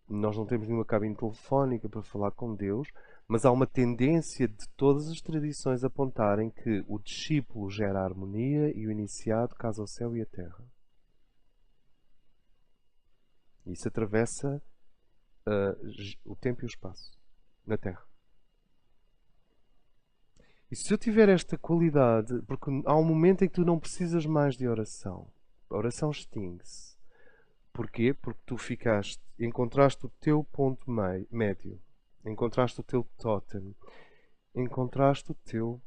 nós não temos nenhuma cabine telefónica para falar com Deus, mas há uma tendência de todas as tradições apontarem que o discípulo gera a harmonia e o iniciado casa o céu e a terra. Isso atravessa o tempo e o espaço na Terra. E se eu tiver esta qualidade, porque há um momento em que tu não precisas mais de oração. A oração extingue-se. Porquê? Porque tu encontraste o teu ponto médio, encontraste o teu totem, encontraste o teu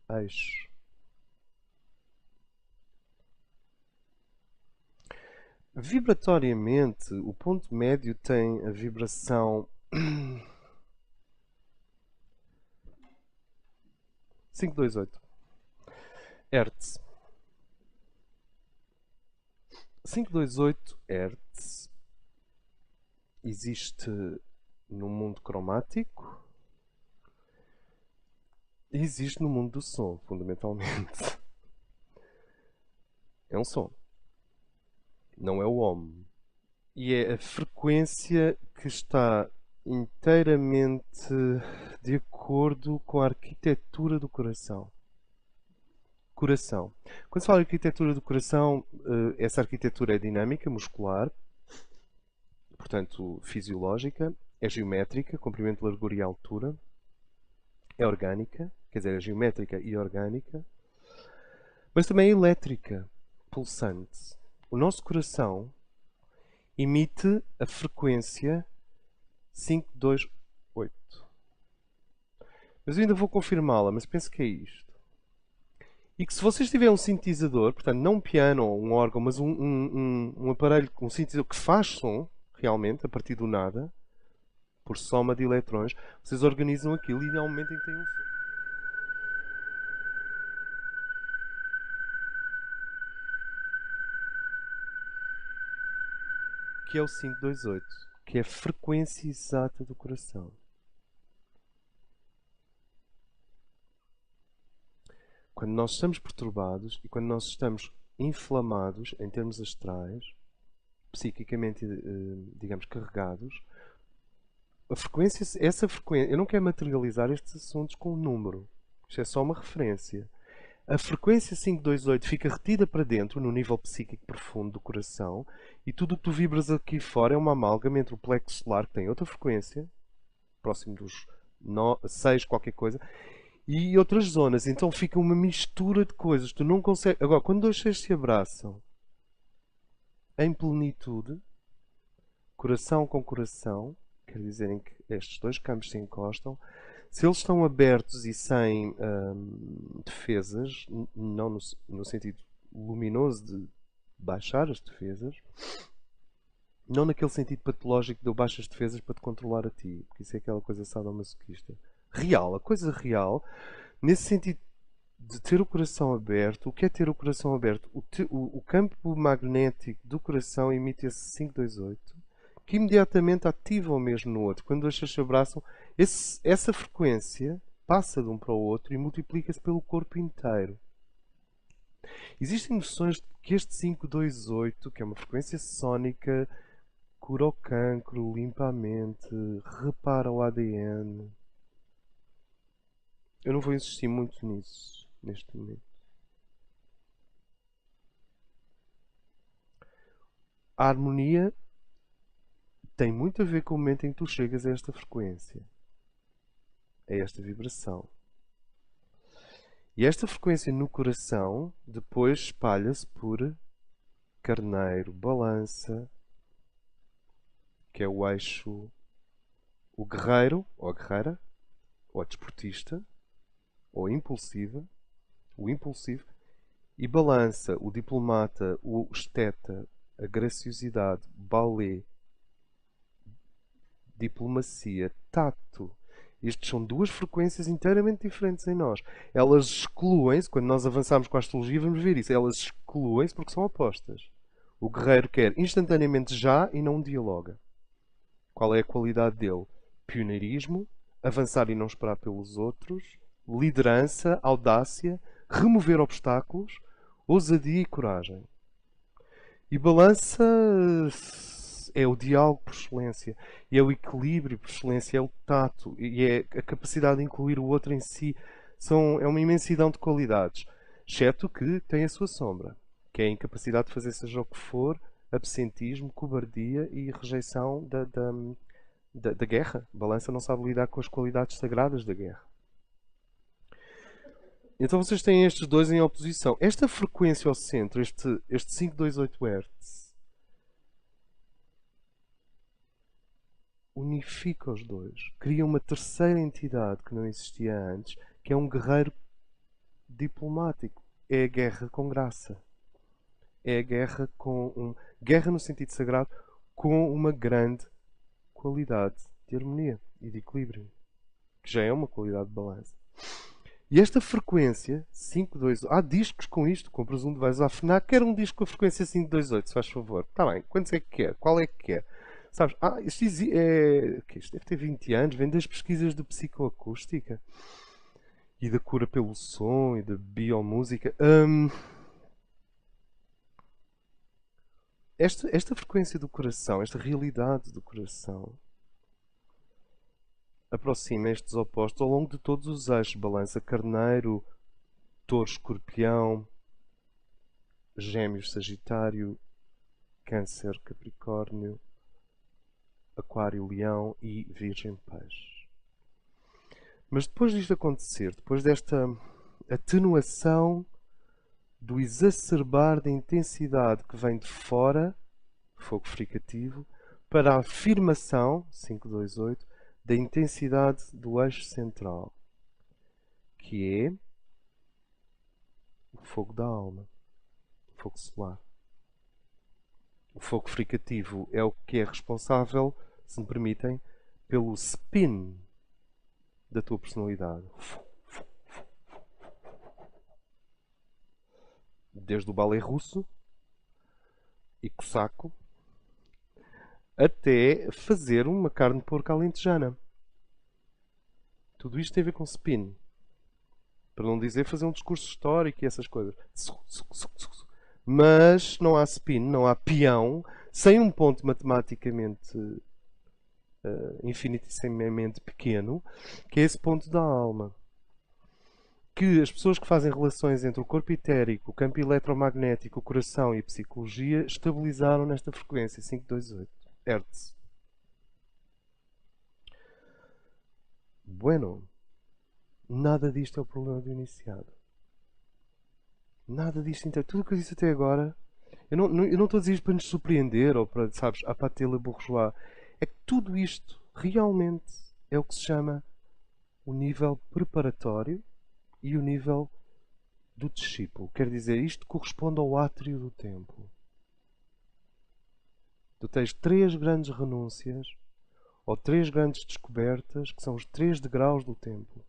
eixo. Vibratoriamente, o ponto médio tem a vibração 528 Hz. 528 Hz existe no mundo cromático e existe no mundo do som, fundamentalmente. É um som, não é o ohm. E é a frequência que está inteiramente de acordo com a arquitetura do coração. Coração. Quando se fala de arquitetura do coração, essa arquitetura é dinâmica, muscular, portanto fisiológica, é geométrica, comprimento, largura e altura, é orgânica, quer dizer, é geométrica e orgânica, mas também é elétrica, pulsante. O nosso coração emite a frequência 528. Mas eu ainda vou confirmá-la, mas penso que é isto. E que se vocês tiverem um sintetizador, portanto não um piano ou um órgão, mas um aparelho, um sintetizador que faz som, realmente, a partir do nada, por soma de eletrões, vocês organizam aquilo e há um momento em que tem um som. Que é o 528, que é a frequência exata do coração. Quando nós estamos perturbados e quando nós estamos inflamados em termos astrais, psiquicamente, digamos, carregados, a frequência, essa frequência, eu não quero materializar estes assuntos com um número, isto é só uma referência. A frequência 528 fica retida para dentro, no nível psíquico profundo do coração, e tudo o que tu vibras aqui fora é uma amálgama entre o plexo solar, que tem outra frequência, próximo dos 6 qualquer coisa, e outras zonas. Então fica uma mistura de coisas. Tu não consegues. Agora, quando dois seres se abraçam em plenitude, coração com coração, quer dizer em que estes dois campos se encostam, se eles estão abertos e sem defesas, não no sentido luminoso de baixar as defesas, não naquele sentido patológico de eu baixo as defesas para te controlar a ti, porque isso é aquela coisa sadomasoquista. Real, a coisa real, nesse sentido de ter o coração aberto, o que é ter o coração aberto? O campo magnético do coração emite esse 528, que imediatamente ativa o mesmo no outro. Quando dois se abraçam, essa frequência passa de um para o outro e multiplica-se pelo corpo inteiro. Existem noções de que este 528, que é uma frequência sónica, cura o cancro, limpa a mente, repara o ADN. Eu não vou insistir muito nisso, neste momento. A harmonia tem muito a ver com o momento em que tu chegas a esta frequência, a esta vibração. E esta frequência no coração depois espalha-se por carneiro, balança, que é o eixo, o guerreiro ou a guerreira, ou a desportista, ou a impulsiva, o impulsivo, e balança, o diplomata, o esteta, a graciosidade, balé, diplomacia, tato. Estas são duas frequências inteiramente diferentes em nós. Elas excluem-se, quando nós avançamos com a astrologia, vamos ver isso. Elas excluem-se porque são opostas. O guerreiro quer instantaneamente já e não dialoga. Qual é a qualidade dele? Pioneirismo, avançar e não esperar pelos outros, liderança, audácia, remover obstáculos, ousadia e coragem. E balança é o diálogo por excelência, e é o equilíbrio por excelência, é o tato, e é a capacidade de incluir o outro em si. É uma imensidão de qualidades, exceto que tem a sua sombra, que é a incapacidade de fazer seja o que for, absentismo, cobardia e rejeição da guerra. Balança não sabe lidar com as qualidades sagradas da guerra. Então vocês têm estes dois em oposição. Esta frequência ao centro, este 528 Hz, unifica os dois. Cria uma terceira entidade que não existia antes, que é um guerreiro diplomático. É a guerra com graça. É a guerra guerra no sentido sagrado, com uma grande qualidade de harmonia e de equilíbrio, que já é uma qualidade de balanço. E esta frequência 528, há discos com isto, compras um, vais à FNAC, quer um disco com a frequência 528, se faz favor. Está bem, quantos é que quer? Qual é que quer? Sabes, isto deve ter 20 anos, vem das pesquisas de psicoacústica e da cura pelo som e da biomúsica. Esta frequência do coração, esta realidade do coração, aproxima estes opostos ao longo de todos os eixos. Balança Carneiro, Touro Escorpião, Gêmeos Sagitário, Câncer Capricórnio, Aquário Leão e Virgem Peixe. Mas depois disto acontecer, depois desta atenuação do exacerbar da intensidade que vem de fora, fogo fricativo, para a afirmação, 528, da intensidade do eixo central, que é o fogo da alma, o fogo solar. O fogo fricativo é o que é responsável, se me permitem, pelo spin da tua personalidade. Desde o balé russo e cosaco até fazer uma carne de porco alentejana. Tudo isto tem a ver com spin. Para não dizer fazer um discurso histórico e essas coisas. Mas não há spin, não há peão, sem um ponto matematicamente infinitesimamente pequeno, que é esse ponto da alma. Que as pessoas que fazem relações entre o corpo etérico, o campo eletromagnético, o coração e a psicologia estabilizaram nesta frequência 528 Hz. Bueno, nada disto é o problema do iniciado. Nada disto, então, tudo o que eu disse até agora, eu não estou a dizer isto para nos surpreender ou para, sabes, a pâté le bourgeois. É que tudo isto realmente é o que se chama o nível preparatório e o nível do discípulo. Quer dizer, isto corresponde ao átrio do templo. Tu tens 3 grandes renúncias ou 3 grandes descobertas, que são os 3 degraus do templo.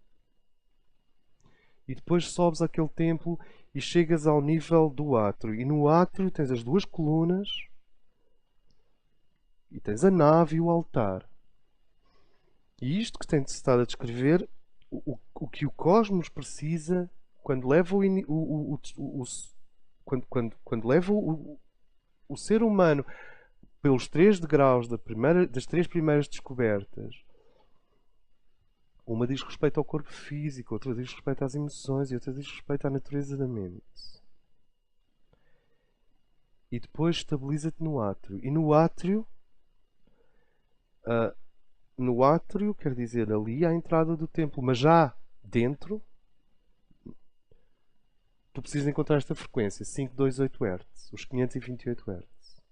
E depois sobes àquele templo e chegas ao nível do átrio. E no átrio tens as 2 colunas e tens a nave e o altar. E isto que tem-se estado a descrever, o que o cosmos precisa quando leva quando leva o ser humano pelos 3 degraus das 3 primeiras descobertas. Uma diz respeito ao corpo físico, outra diz respeito às emoções e outra diz respeito à natureza da mente. E depois estabiliza-te no átrio. E no átrio, quer dizer, ali à entrada do templo, mas já dentro, tu precisas encontrar esta frequência, 528 Hz, os 528 Hz.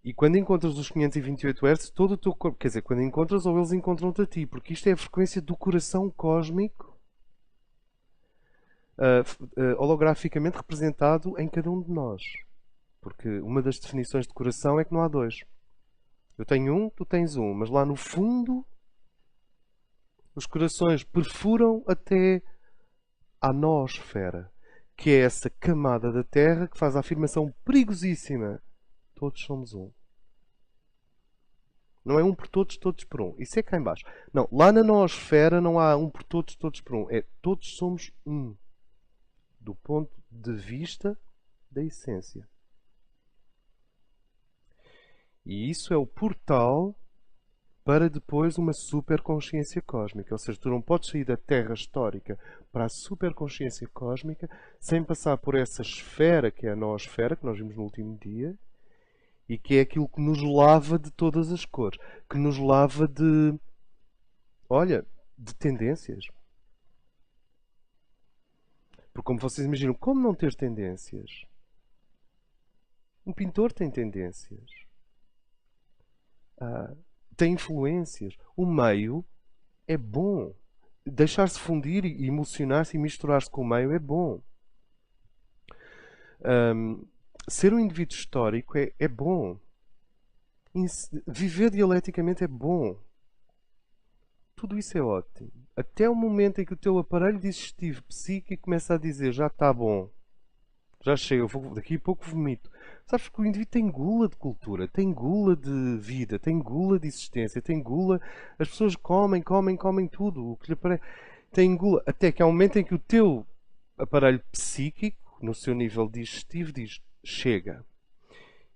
E quando encontras os 528 Hz, todo o teu corpo, quer dizer, quando encontras ou eles encontram-te a ti, porque isto é a frequência do coração cósmico, holograficamente representado em cada um de nós. Porque uma das definições de coração é que não há 2. Eu tenho um, tu tens um, mas lá no fundo Os corações perfuram até à noosfera, que é essa camada da Terra que faz a afirmação perigosíssima. Todos somos um. Não é um por todos, todos por um. Isso é cá em baixo. Não, lá na noosfera não há um por todos, todos por um. É todos somos um. Do ponto de vista da essência. E isso é o portal para depois uma superconsciência cósmica. Ou seja, tu não podes sair da Terra histórica para a superconsciência cósmica sem passar por essa esfera que é a noosfera, que nós vimos no último dia, e que é aquilo que nos lava de todas as cores, que nos lava de, olha, de tendências. Porque como vocês imaginam, como não ter tendências? Um pintor tem tendências. Ah, tem influências. O meio é bom. Deixar-se fundir e emocionar-se e misturar-se com o meio é bom. Ser um indivíduo histórico é bom. Viver dialeticamente é bom. Tudo isso é ótimo. Até o momento em que o teu aparelho digestivo psíquico começa a dizer já está bom, já chega, daqui a pouco vomito. Sabes que o indivíduo tem gula de cultura, tem gula de vida, tem gula de existência, tem gula. As pessoas comem, comem, comem tudo. O que lhe aparece. Tem gula. Até que há um momento em que o teu aparelho psíquico, no seu nível digestivo, diz chega.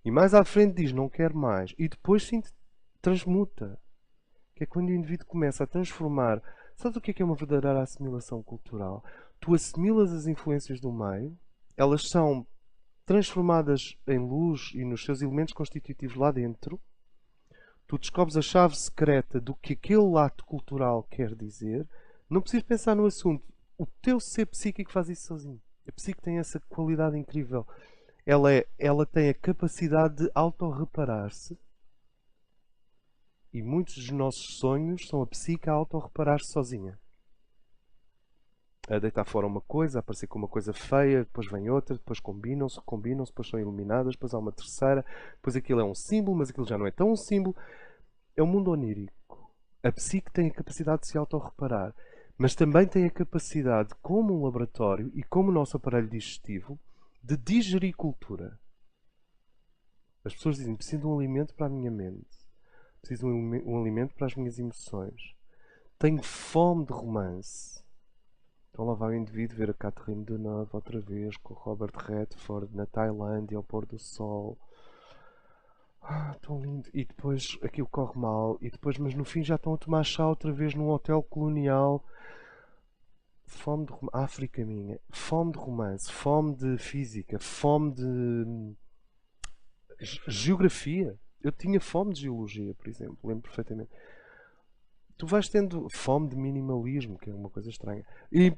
E mais à frente diz não quero mais. E depois sim transmuta. Que é quando o indivíduo começa a transformar. Sabes o que é uma verdadeira assimilação cultural? Tu assimilas as influências do meio, elas são transformadas em luz e nos seus elementos constitutivos lá dentro. Tu descobres a chave secreta do que aquele ato cultural quer dizer. Não precisas pensar no assunto. O teu ser psíquico faz isso sozinho. A psique tem essa qualidade incrível. Ela tem a capacidade de autorreparar-se. E muitos dos nossos sonhos são a psique a autorreparar-se sozinha. A deitar fora uma coisa, a aparecer com uma coisa feia, depois vem outra, depois combinam-se, recombinam-se, depois são iluminadas, depois há uma terceira, depois aquilo é um símbolo, mas aquilo já não é tão um símbolo. É um mundo onírico. A psique tem a capacidade de se autorreparar, mas também tem a capacidade, como um laboratório e como o nosso aparelho digestivo, de digerir cultura. As pessoas dizem, preciso de um alimento para a minha mente. Preciso de um alimento para as minhas emoções. Tenho fome de romance. Então lá vai o indivíduo ver a Catherine Deneuve outra vez, com o Robert Redford, na Tailândia, ao pôr do sol. Tão lindo. E depois aquilo corre mal. E depois, mas no fim já estão a tomar chá outra vez num hotel colonial. Fome de romance. África minha. Fome de romance. Fome de física. Fome de geografia. Eu tinha fome de geologia, por exemplo. Lembro perfeitamente. Tu vais tendo fome de minimalismo, que é uma coisa estranha. E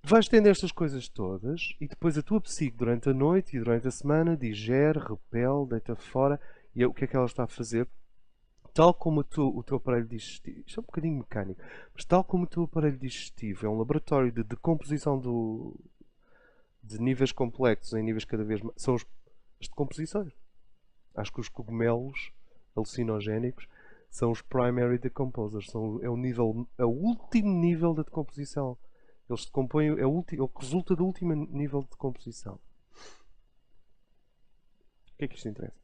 vais tendo estas coisas todas e depois a tua psique durante a noite e durante a semana digere, repele, deita fora. E o que é que ela está a fazer? Tal como o teu aparelho digestivo, isto é um bocadinho mecânico, mas tal como o teu aparelho digestivo é um laboratório de decomposição de níveis complexos em níveis cada vez mais. São as decomposições. Acho que os cogumelos alucinogénicos são os primary decomposers. É o último nível da decomposição. Eles se compõem, é o que resulta do último nível de decomposição. O que é que isto interessa?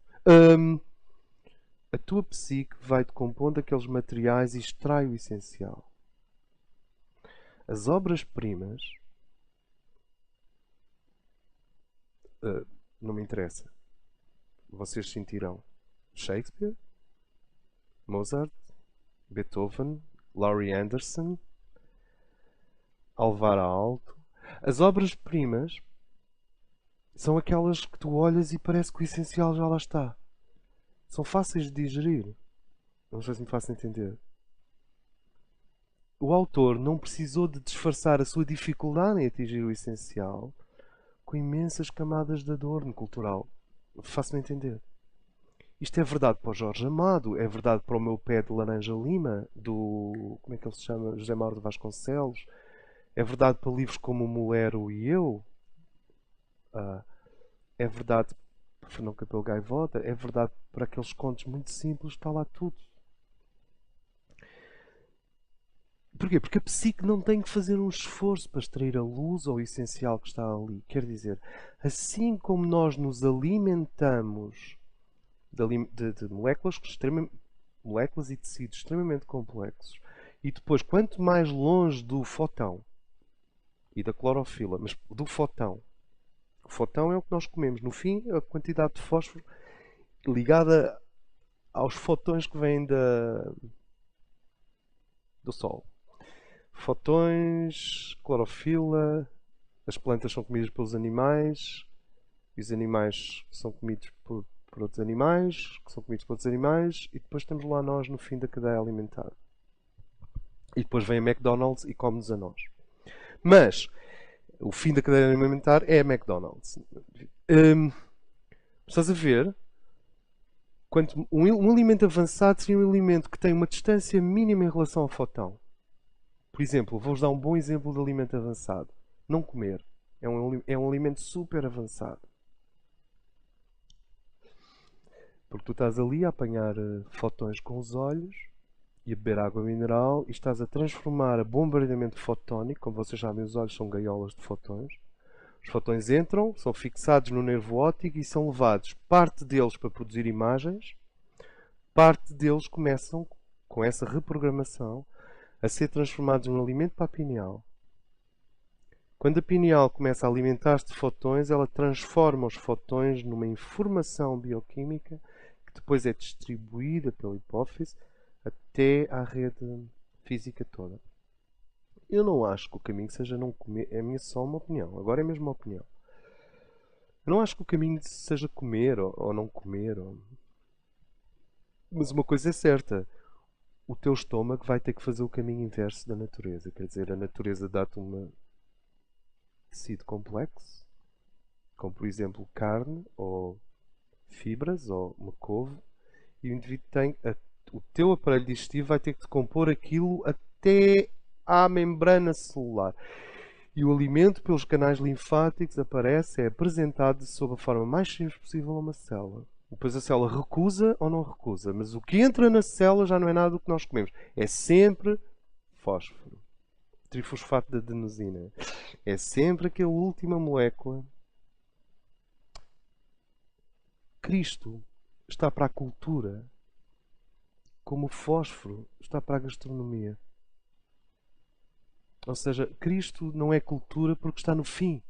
A tua psique vai decompondo aqueles materiais e extrai o essencial. As obras-primas não me interessa. Vocês sentirão Shakespeare, Mozart, Beethoven, Laurie Anderson, Alvar Aalto. As obras-primas são aquelas que tu olhas e parece que o essencial já lá está. São fáceis de digerir. Não sei se me faço entender. O autor não precisou de disfarçar a sua dificuldade em atingir o essencial com imensas camadas de adorno cultural. Faço-me entender. Isto é verdade para o Jorge Amado, é verdade para o meu pé de laranja lima, do. Como é que ele se chama? José Mauro de Vasconcelos. É verdade para livros como O Mulero e Eu. É verdade para Fernão Capelo Gaivota. É verdade para aqueles contos muito simples, está lá tudo. Porquê? Porque a psique não tem que fazer um esforço para extrair a luz ou o essencial que está ali. Quer dizer, assim como nós nos alimentamos de moléculas, moléculas e tecidos extremamente complexos, e depois, quanto mais longe do fotão e da clorofila, mas do fotão, o fotão é o que nós comemos. No fim, a quantidade de fósforo ligada aos fotões que vêm do Sol. Fotões, clorofila, as plantas são comidas pelos animais, e os animais são comidos por outros animais, que são comidos por outros animais, e depois temos lá nós no fim da cadeia alimentar. E depois vem a McDonald's e come-nos a nós. Mas o fim da cadeia alimentar é a McDonald's. Estás a ver? Um alimento avançado seria um alimento que tem uma distância mínima em relação ao fotão. Por exemplo, vou-vos dar um bom exemplo de alimento avançado. Não comer. É um alimento super avançado. Porque tu estás ali a apanhar fotões com os olhos e a beber água mineral e estás a transformar a bombardeamento fotónico, como vocês sabem, os olhos são gaiolas de fotões. Os fotões entram, são fixados no nervo óptico e são levados, parte deles para produzir imagens, parte deles começam, com essa reprogramação, a ser transformados num alimento para a pineal. Quando a pineal começa a alimentar-se de fotões, ela transforma os fotões numa informação bioquímica que depois é distribuída pela hipófise até à rede física toda. Eu não acho que o caminho seja não comer. É só uma opinião. Agora é mesmo uma opinião. Eu não acho que o caminho seja comer ou não comer. Mas uma coisa é certa. O teu estômago vai ter que fazer o caminho inverso da natureza. Quer dizer, a natureza dá-te um tecido complexo, como por exemplo carne ou fibras ou uma couve, e o indivíduo tem o teu aparelho digestivo vai ter que decompor aquilo até à membrana celular. E o alimento pelos canais linfáticos aparece, é apresentado sob a forma mais simples possível a uma célula. Depois a célula recusa ou não recusa, mas o que entra na célula já não é nada do que nós comemos. É sempre fósforo, trifosfato de adenosina. É sempre aquela última molécula. Cristo está para a cultura, como o fósforo está para a gastronomia. Ou seja, Cristo não é cultura porque está no fim.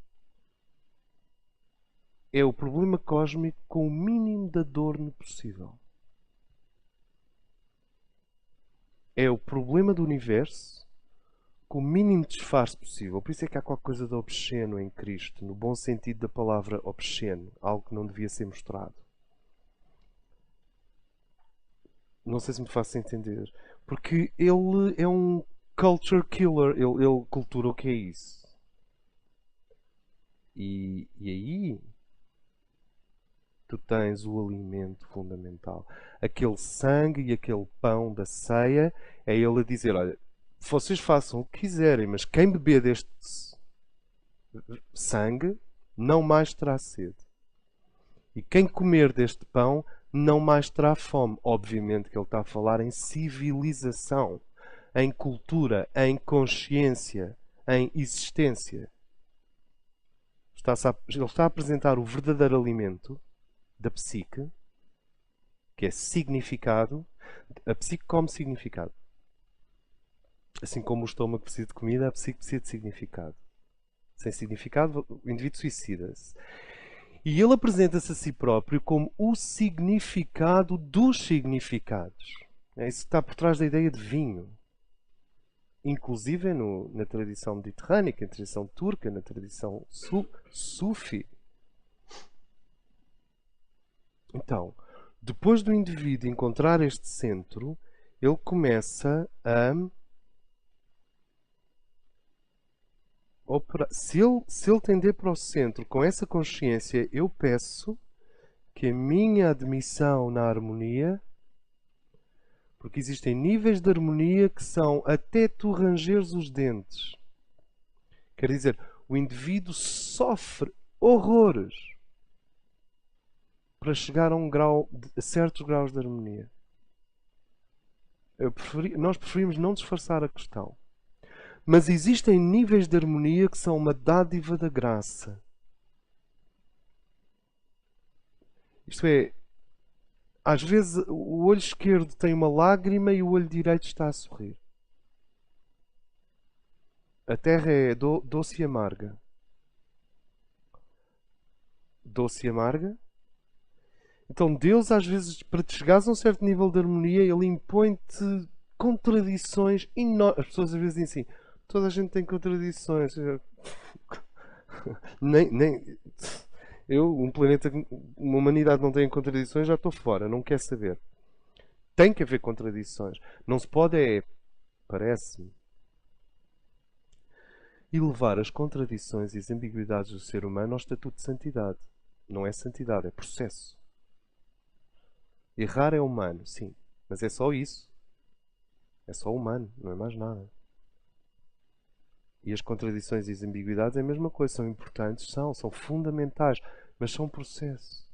É o problema cósmico com o mínimo de adorno possível. É o problema do universo com o mínimo de disfarce possível. Por isso é que há qualquer coisa de obsceno em Cristo, no bom sentido da palavra obsceno, algo que não devia ser mostrado. Não sei se me faço entender. Porque ele é um culture killer. Ele cultura o que é isso. E aí tu tens o alimento fundamental. Aquele sangue e aquele pão da ceia é ele a dizer, olha, vocês façam o que quiserem, mas quem beber deste sangue não mais terá sede. E quem comer deste pão não mais terá fome. Obviamente que ele está a falar em civilização, em cultura, em consciência, em existência. Ele está a apresentar o verdadeiro alimento da psique, que é significado. A psique come significado. Assim como o estômago precisa de comida, a psique precisa de significado. Sem significado, o indivíduo suicida-se. E ele apresenta-se a si próprio como o significado dos significados. É isso que está por trás da ideia de vinho. Inclusive na tradição mediterrânica, na tradição turca, na tradição sufi. Então, depois do indivíduo encontrar este centro, ele começa a operar. Se ele tender para o centro com essa consciência, eu peço que a minha admissão na harmonia, porque existem níveis de harmonia que são até tu rangeres os dentes. Quer dizer, o indivíduo sofre horrores para chegar a certos graus de harmonia. Nós preferimos não disfarçar a questão. Mas existem níveis de harmonia que são uma dádiva da graça. Isto é, às vezes o olho esquerdo tem uma lágrima e o olho direito está a sorrir. A terra é doce e amarga. Doce e amarga. Então Deus, às vezes, para te chegares a um certo nível de harmonia, Ele impõe-te contradições enormes. As pessoas às vezes dizem assim, toda a gente tem contradições. Nem eu, um planeta, uma humanidade não tem contradições, já estou fora, não quer saber. Tem que haver contradições. Não se pode parece-me, elevar as contradições e as ambiguidades do ser humano ao estatuto de santidade. Não é santidade, é processo. Errar é humano, sim, mas é só isso. É só humano, não é mais nada. E as contradições e as ambiguidades é a mesma coisa, são importantes, são fundamentais, mas são processo.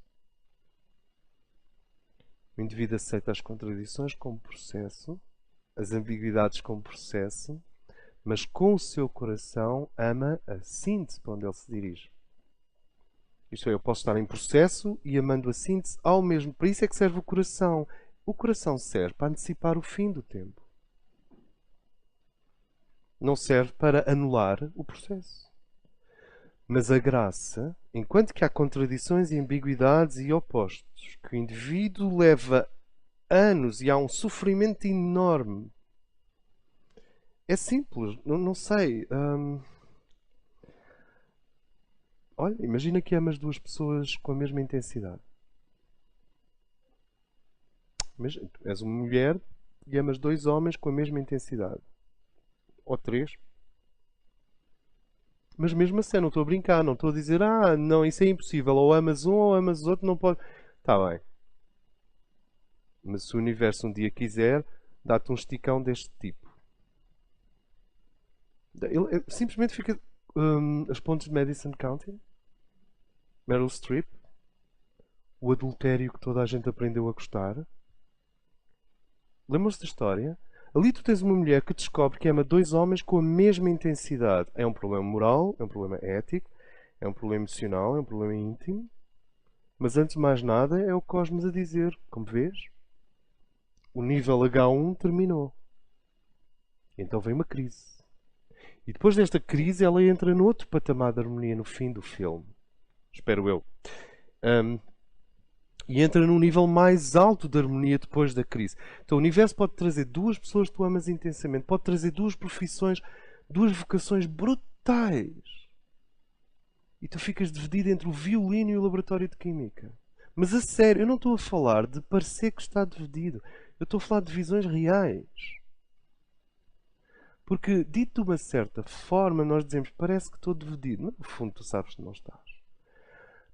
O indivíduo aceita as contradições como processo, as ambiguidades como processo, mas com o seu coração ama a síntese para onde ele se dirige. Isto é, eu posso estar em processo e amando a síntese ao mesmo. Para isso é que serve o coração. O coração serve para antecipar o fim do tempo. Não serve para anular o processo. Mas a graça, enquanto que há contradições e ambiguidades e opostos, que o indivíduo leva anos e há um sofrimento enorme, é simples, não sei. Olha, imagina que amas duas pessoas com a mesma intensidade. Mas tu és uma mulher e amas dois homens com a mesma intensidade. Ou três. Mas mesmo assim, eu não estou a brincar, não estou a dizer, não, isso é impossível, ou amas um ou amas o outro, não pode. Está bem. Mas se o universo um dia quiser, dá-te um esticão deste tipo. Ele simplesmente fica. As pontes de Madison County, Meryl Streep, o adultério que toda a gente aprendeu a gostar. Lembram-se da história? Ali tu tens uma mulher que descobre que ama dois homens com a mesma intensidade. É um problema moral, é um problema ético, é um problema emocional, é um problema íntimo. Mas antes de mais nada é o cosmos a dizer, como vês, o nível H1 terminou. Então vem uma crise. E depois desta crise ela entra no outro patamar de harmonia no fim do filme. Espero eu. Um, e entra num nível mais alto de harmonia depois da crise. Então o universo pode trazer duas pessoas que tu amas intensamente, pode trazer duas profissões, duas vocações brutais. E tu ficas dividido entre o violino e o laboratório de química. Mas a sério, eu não estou a falar de parecer que está dividido. Eu estou a falar de visões reais. Porque, dito de uma certa forma, nós dizemos, parece que estou dividido. Mas no fundo tu sabes que não estás.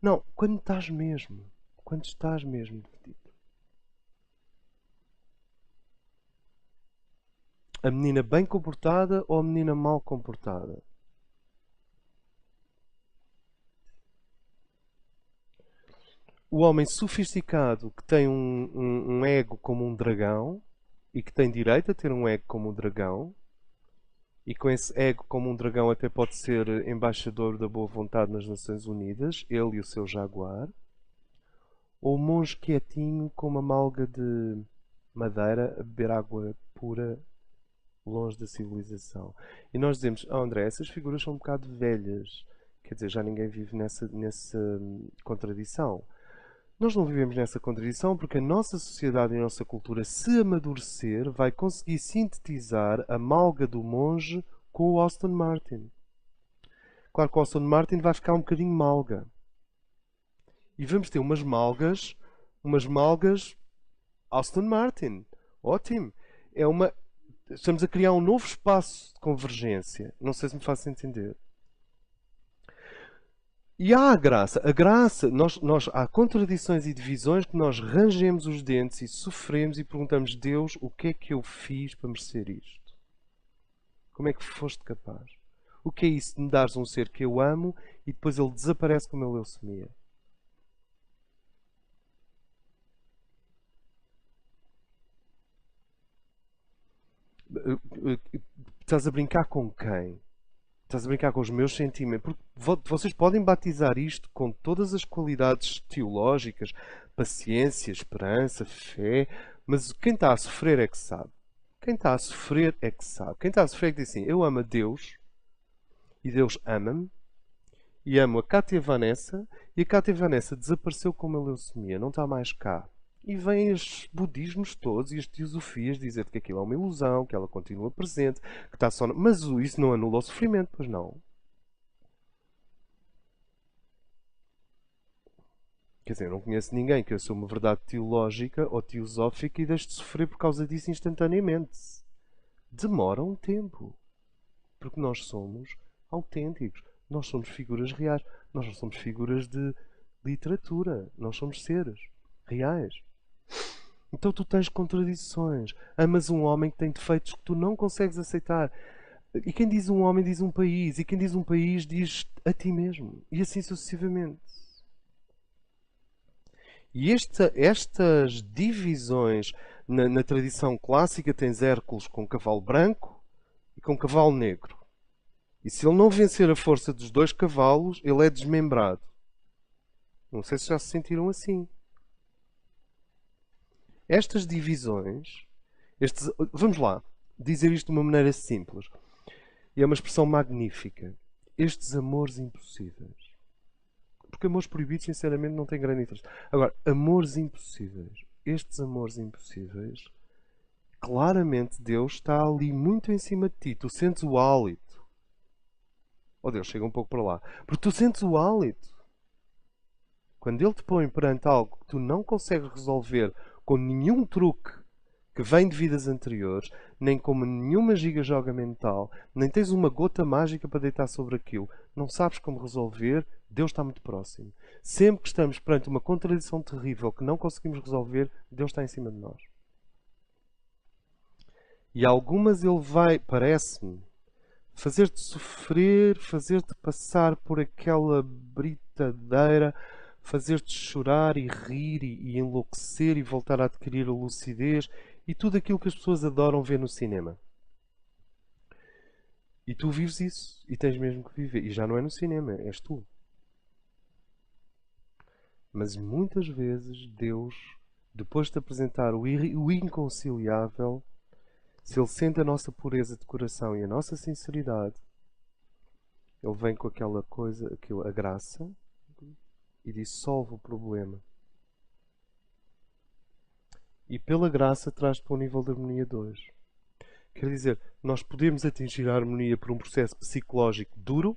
Não, quando estás mesmo. Quando estás mesmo dividido. A menina bem comportada ou a menina mal comportada? O homem sofisticado que tem um ego como um dragão e que tem direito a ter um ego como um dragão e com esse ego como um dragão até pode ser embaixador da boa vontade nas Nações Unidas, ele e o seu jaguar, ou o monge quietinho com uma malga de madeira a beber água pura longe da civilização. E nós dizemos, André, essas figuras são um bocado velhas. Quer dizer, já ninguém vive nessa contradição. Nós não vivemos nessa contradição porque a nossa sociedade e a nossa cultura, se amadurecer, vai conseguir sintetizar a malga do monge com o Aston Martin. Claro que o Aston Martin vai ficar um bocadinho malga. E vamos ter umas malgas Aston Martin. Ótimo. Estamos a criar um novo espaço de convergência. Não sei se me faço entender. E há a graça. A graça, há contradições e divisões que nós rangemos os dentes e sofremos e perguntamos, Deus, o que é que eu fiz para merecer isto? Como é que foste capaz? O que é isso de me dares um ser que eu amo e depois ele desaparece como ele leucemia? estás a brincar com quem? Estás a brincar com os meus sentimentos. Porque vocês podem batizar isto com todas as qualidades teológicas, paciência, esperança, fé, mas quem está a sofrer é que sabe. Quem está a sofrer é que sabe. Quem está a sofrer é que diz assim: eu amo a Deus e Deus ama-me e amo a Cátia Vanessa e a Cátia Vanessa desapareceu com uma leucemia, não está mais cá. E vêm os budismos todos e as teosofias dizer que aquilo é uma ilusão, que ela continua presente, que está só... Mas isso não anula o sofrimento, pois não. Quer dizer, eu não conheço ninguém que assuma uma verdade teológica ou teosófica e deixe de sofrer por causa disso instantaneamente. Demora um tempo. Porque nós somos autênticos. Nós somos figuras reais. Nós não somos figuras de literatura. Nós somos seres reais. Então tu tens contradições. Amas um homem que tem defeitos que tu não consegues aceitar. E quem diz um homem diz um país. E quem diz um país diz a ti mesmo. E assim sucessivamente. E estas divisões na tradição clássica tens Hércules com cavalo branco e com cavalo negro. E se ele não vencer a força dos dois cavalos, ele é desmembrado. Não sei se já se sentiram assim. Estas divisões, vamos lá, dizer isto de uma maneira simples. E é uma expressão magnífica. Estes amores impossíveis. Porque amores proibidos, sinceramente, não têm grande interesse. Agora, amores impossíveis. Estes amores impossíveis, claramente Deus está ali muito em cima de ti. Tu sentes o hálito. Oh Deus, chega um pouco para lá. Porque tu sentes o hálito. Quando Ele te põe perante algo que tu não consegues resolver com nenhum truque que vem de vidas anteriores, nem com nenhuma giga-joga mental, nem tens uma gota mágica para deitar sobre aquilo, não sabes como resolver, Deus está muito próximo. Sempre que estamos perante uma contradição terrível que não conseguimos resolver, Deus está em cima de nós. E algumas Ele vai, parece-me, fazer-te sofrer, fazer-te passar por aquela britadeira, fazer-te chorar e rir e enlouquecer e voltar a adquirir a lucidez e tudo aquilo que as pessoas adoram ver no cinema. E tu vives isso e tens mesmo que viver. E já não é no cinema, és tu. Mas muitas vezes Deus, depois de te apresentar o inconciliável, se Ele sente a nossa pureza de coração e a nossa sinceridade, Ele vem com aquela coisa, a graça, e dissolve o problema. E pela graça traz-te para o nível de harmonia 2. Quer dizer, nós podemos atingir a harmonia por um processo psicológico duro,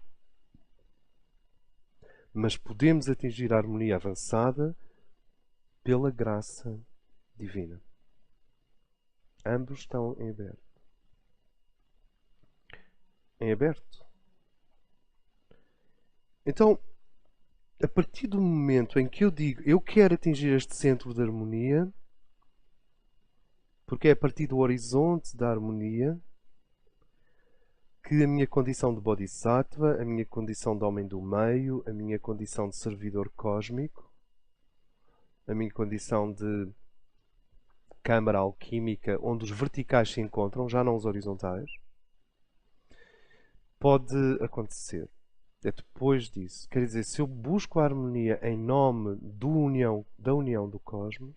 mas podemos atingir a harmonia avançada pela graça divina. Ambos estão em aberto. Em aberto. Então, a partir do momento em que eu digo eu quero atingir este centro de harmonia, porque é a partir do horizonte da harmonia que a minha condição de Bodhisattva, a minha condição de homem do meio, a minha condição de servidor cósmico, a minha condição de câmara alquímica, onde os verticais se encontram, já não os horizontais, pode acontecer. É depois disso. Quer dizer, se eu busco a harmonia em nome da união do cosmos,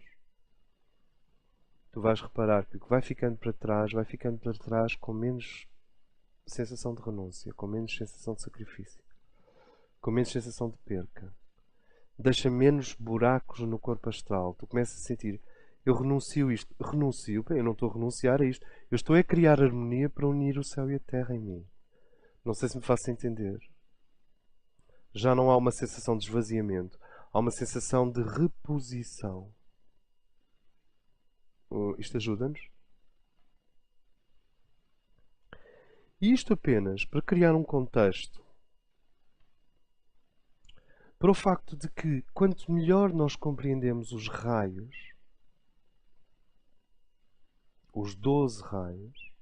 tu vais reparar que o que vai ficando para trás com menos sensação de renúncia, com menos sensação de sacrifício, com menos sensação de perca. Deixa menos buracos no corpo astral. Tu começas a sentir, eu renuncio isto, eu não estou a renunciar a isto, eu estou a criar harmonia para unir o céu e a terra em mim. Não sei se me faço entender. Já não há uma sensação de esvaziamento, há uma sensação de reposição. Isto ajuda-nos? E isto apenas para criar um contexto para o facto de que quanto melhor nós compreendemos os raios, os 12 raios,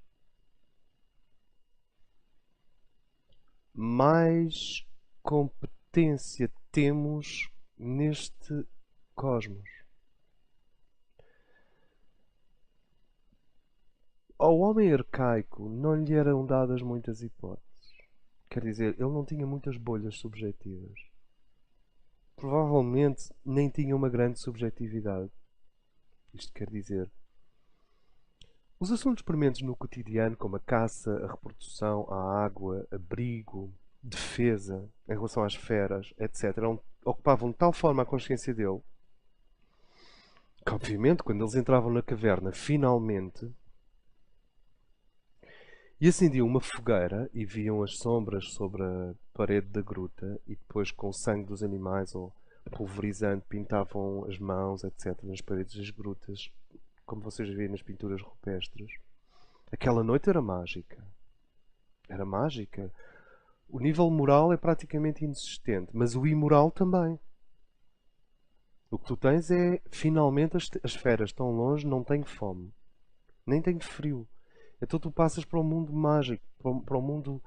mais competência temos neste cosmos. ao homem arcaico não lhe eram dadas muitas hipóteses. Quer dizer, ele não tinha muitas bolhas subjetivas. Provavelmente nem tinha uma grande subjetividade. Isto quer dizer, os assuntos prementes no cotidiano, como a caça, a reprodução, a água, abrigo, defesa, em relação às feras, etc., ocupavam de tal forma a consciência dele que, obviamente, quando eles entravam na caverna, finalmente, e acendiam uma fogueira e viam as sombras sobre a parede da gruta e depois, com o sangue dos animais ou pulverizando, pintavam as mãos, etc., nas paredes das grutas, como vocês veem nas pinturas rupestres. Aquela noite era mágica. Era mágica. O nível moral é praticamente inexistente, mas o imoral também. O que tu tens é, finalmente, as feras estão longe, não tenho fome, nem tenho frio. Então tu passas para o mundo mágico, para o mundo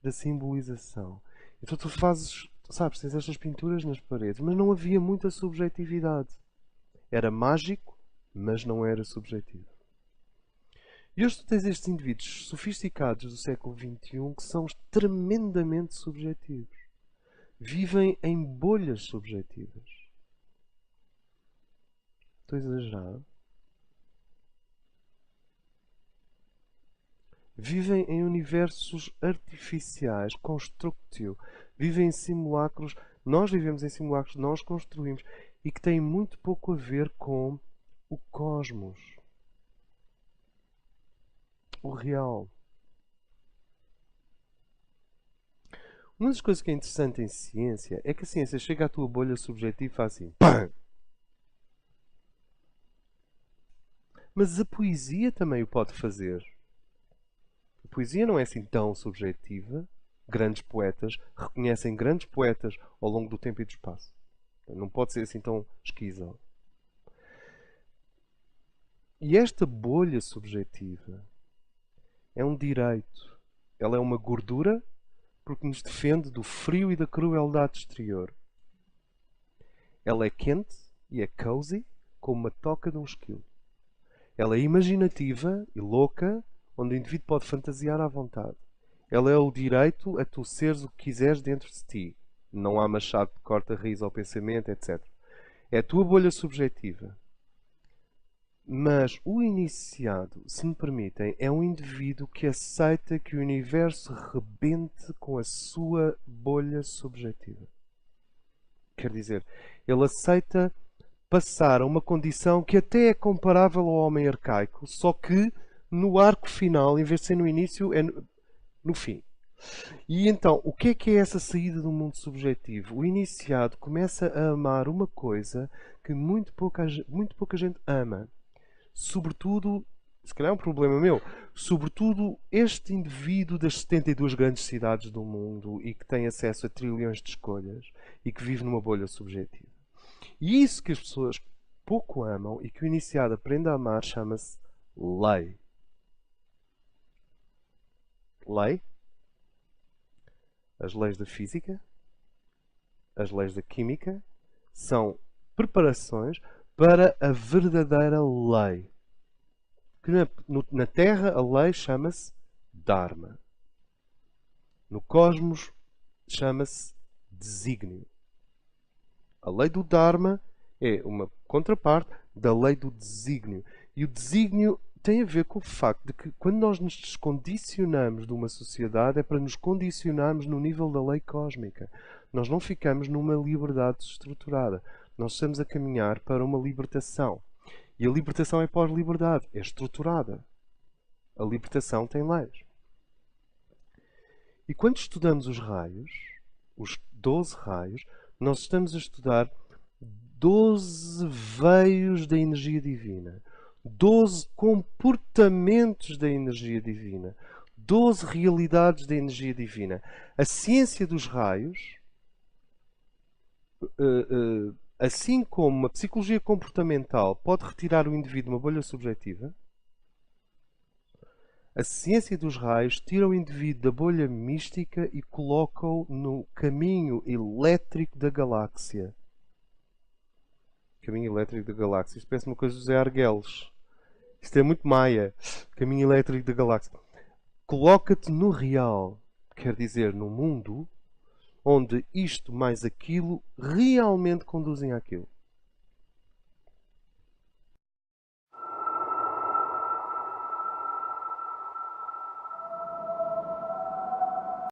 da simbolização. Então tu fazes, sabes, tens estas pinturas nas paredes, mas não havia muita subjetividade. Era mágico, mas não era subjetivo. E hoje tu tens estes indivíduos sofisticados do século XXI que são tremendamente subjetivos. Vivem em bolhas subjetivas. Estou a exagerar? Vivem em universos artificiais, constructio. Vivem em simulacros. Nós vivemos em simulacros, nós construímos. E que têm muito pouco a ver com o cosmos. O real. Uma das coisas que é interessante em ciência é que a ciência chega à tua bolha subjetiva e faz assim. PAM! Mas a poesia também o pode fazer. A poesia não é assim tão subjetiva. Grandes poetas reconhecem grandes poetas ao longo do tempo e do espaço. Não pode ser assim tão esquizo. E esta bolha subjetiva é um direito. Ela é uma gordura porque nos defende do frio e da crueldade exterior. Ela é quente e é cozy como uma toca de um esquilo. Ela é imaginativa e louca, onde o indivíduo pode fantasiar à vontade. Ela é o direito a tu seres o que quiseres dentro de ti. Não há machado que corta a raiz ao pensamento, etc. É a tua bolha subjetiva. Mas o iniciado, se me permitem, é um indivíduo que aceita que o universo rebente com a sua bolha subjetiva. Quer dizer, ele aceita passar a uma condição que até é comparável ao homem arcaico, só que no arco final, em vez de ser no início, é no fim. E então, o que é essa saída do mundo subjetivo? O iniciado começa a amar uma coisa que muito pouca gente ama. Sobretudo, se calhar é um problema meu, sobretudo este indivíduo das 72 grandes cidades do mundo e que tem acesso a trilhões de escolhas e que vive numa bolha subjetiva. E isso que as pessoas pouco amam e que o iniciado aprende a amar chama-se lei. Lei? As leis da física, as leis da química, são preparações para a verdadeira lei. Que na Terra a lei chama-se Dharma. No cosmos chama-se desígnio. A lei do Dharma é uma contraparte da lei do desígnio. E o desígnio tem a ver com o facto de que quando nós nos descondicionamos de uma sociedade é para nos condicionarmos no nível da lei cósmica. Nós não ficamos numa liberdade estruturada. Nós estamos a caminhar para uma libertação. E a libertação é pós-liberdade, é estruturada. A libertação tem leis. E quando estudamos os raios, os 12 raios, nós estamos a estudar 12 veios da energia divina, 12 comportamentos da energia divina, 12 realidades da energia divina. A ciência dos raios, assim como a psicologia comportamental pode retirar o indivíduo de uma bolha subjetiva, a ciência dos raios tira o indivíduo da bolha mística e coloca-o no caminho elétrico da galáxia. Caminho elétrico da galáxia. Isto parece uma coisa do Zé Argelos. Isto é muito maia. Caminho elétrico da galáxia. Coloca-te no real, quer dizer, no mundo onde isto mais aquilo realmente conduzem àquilo.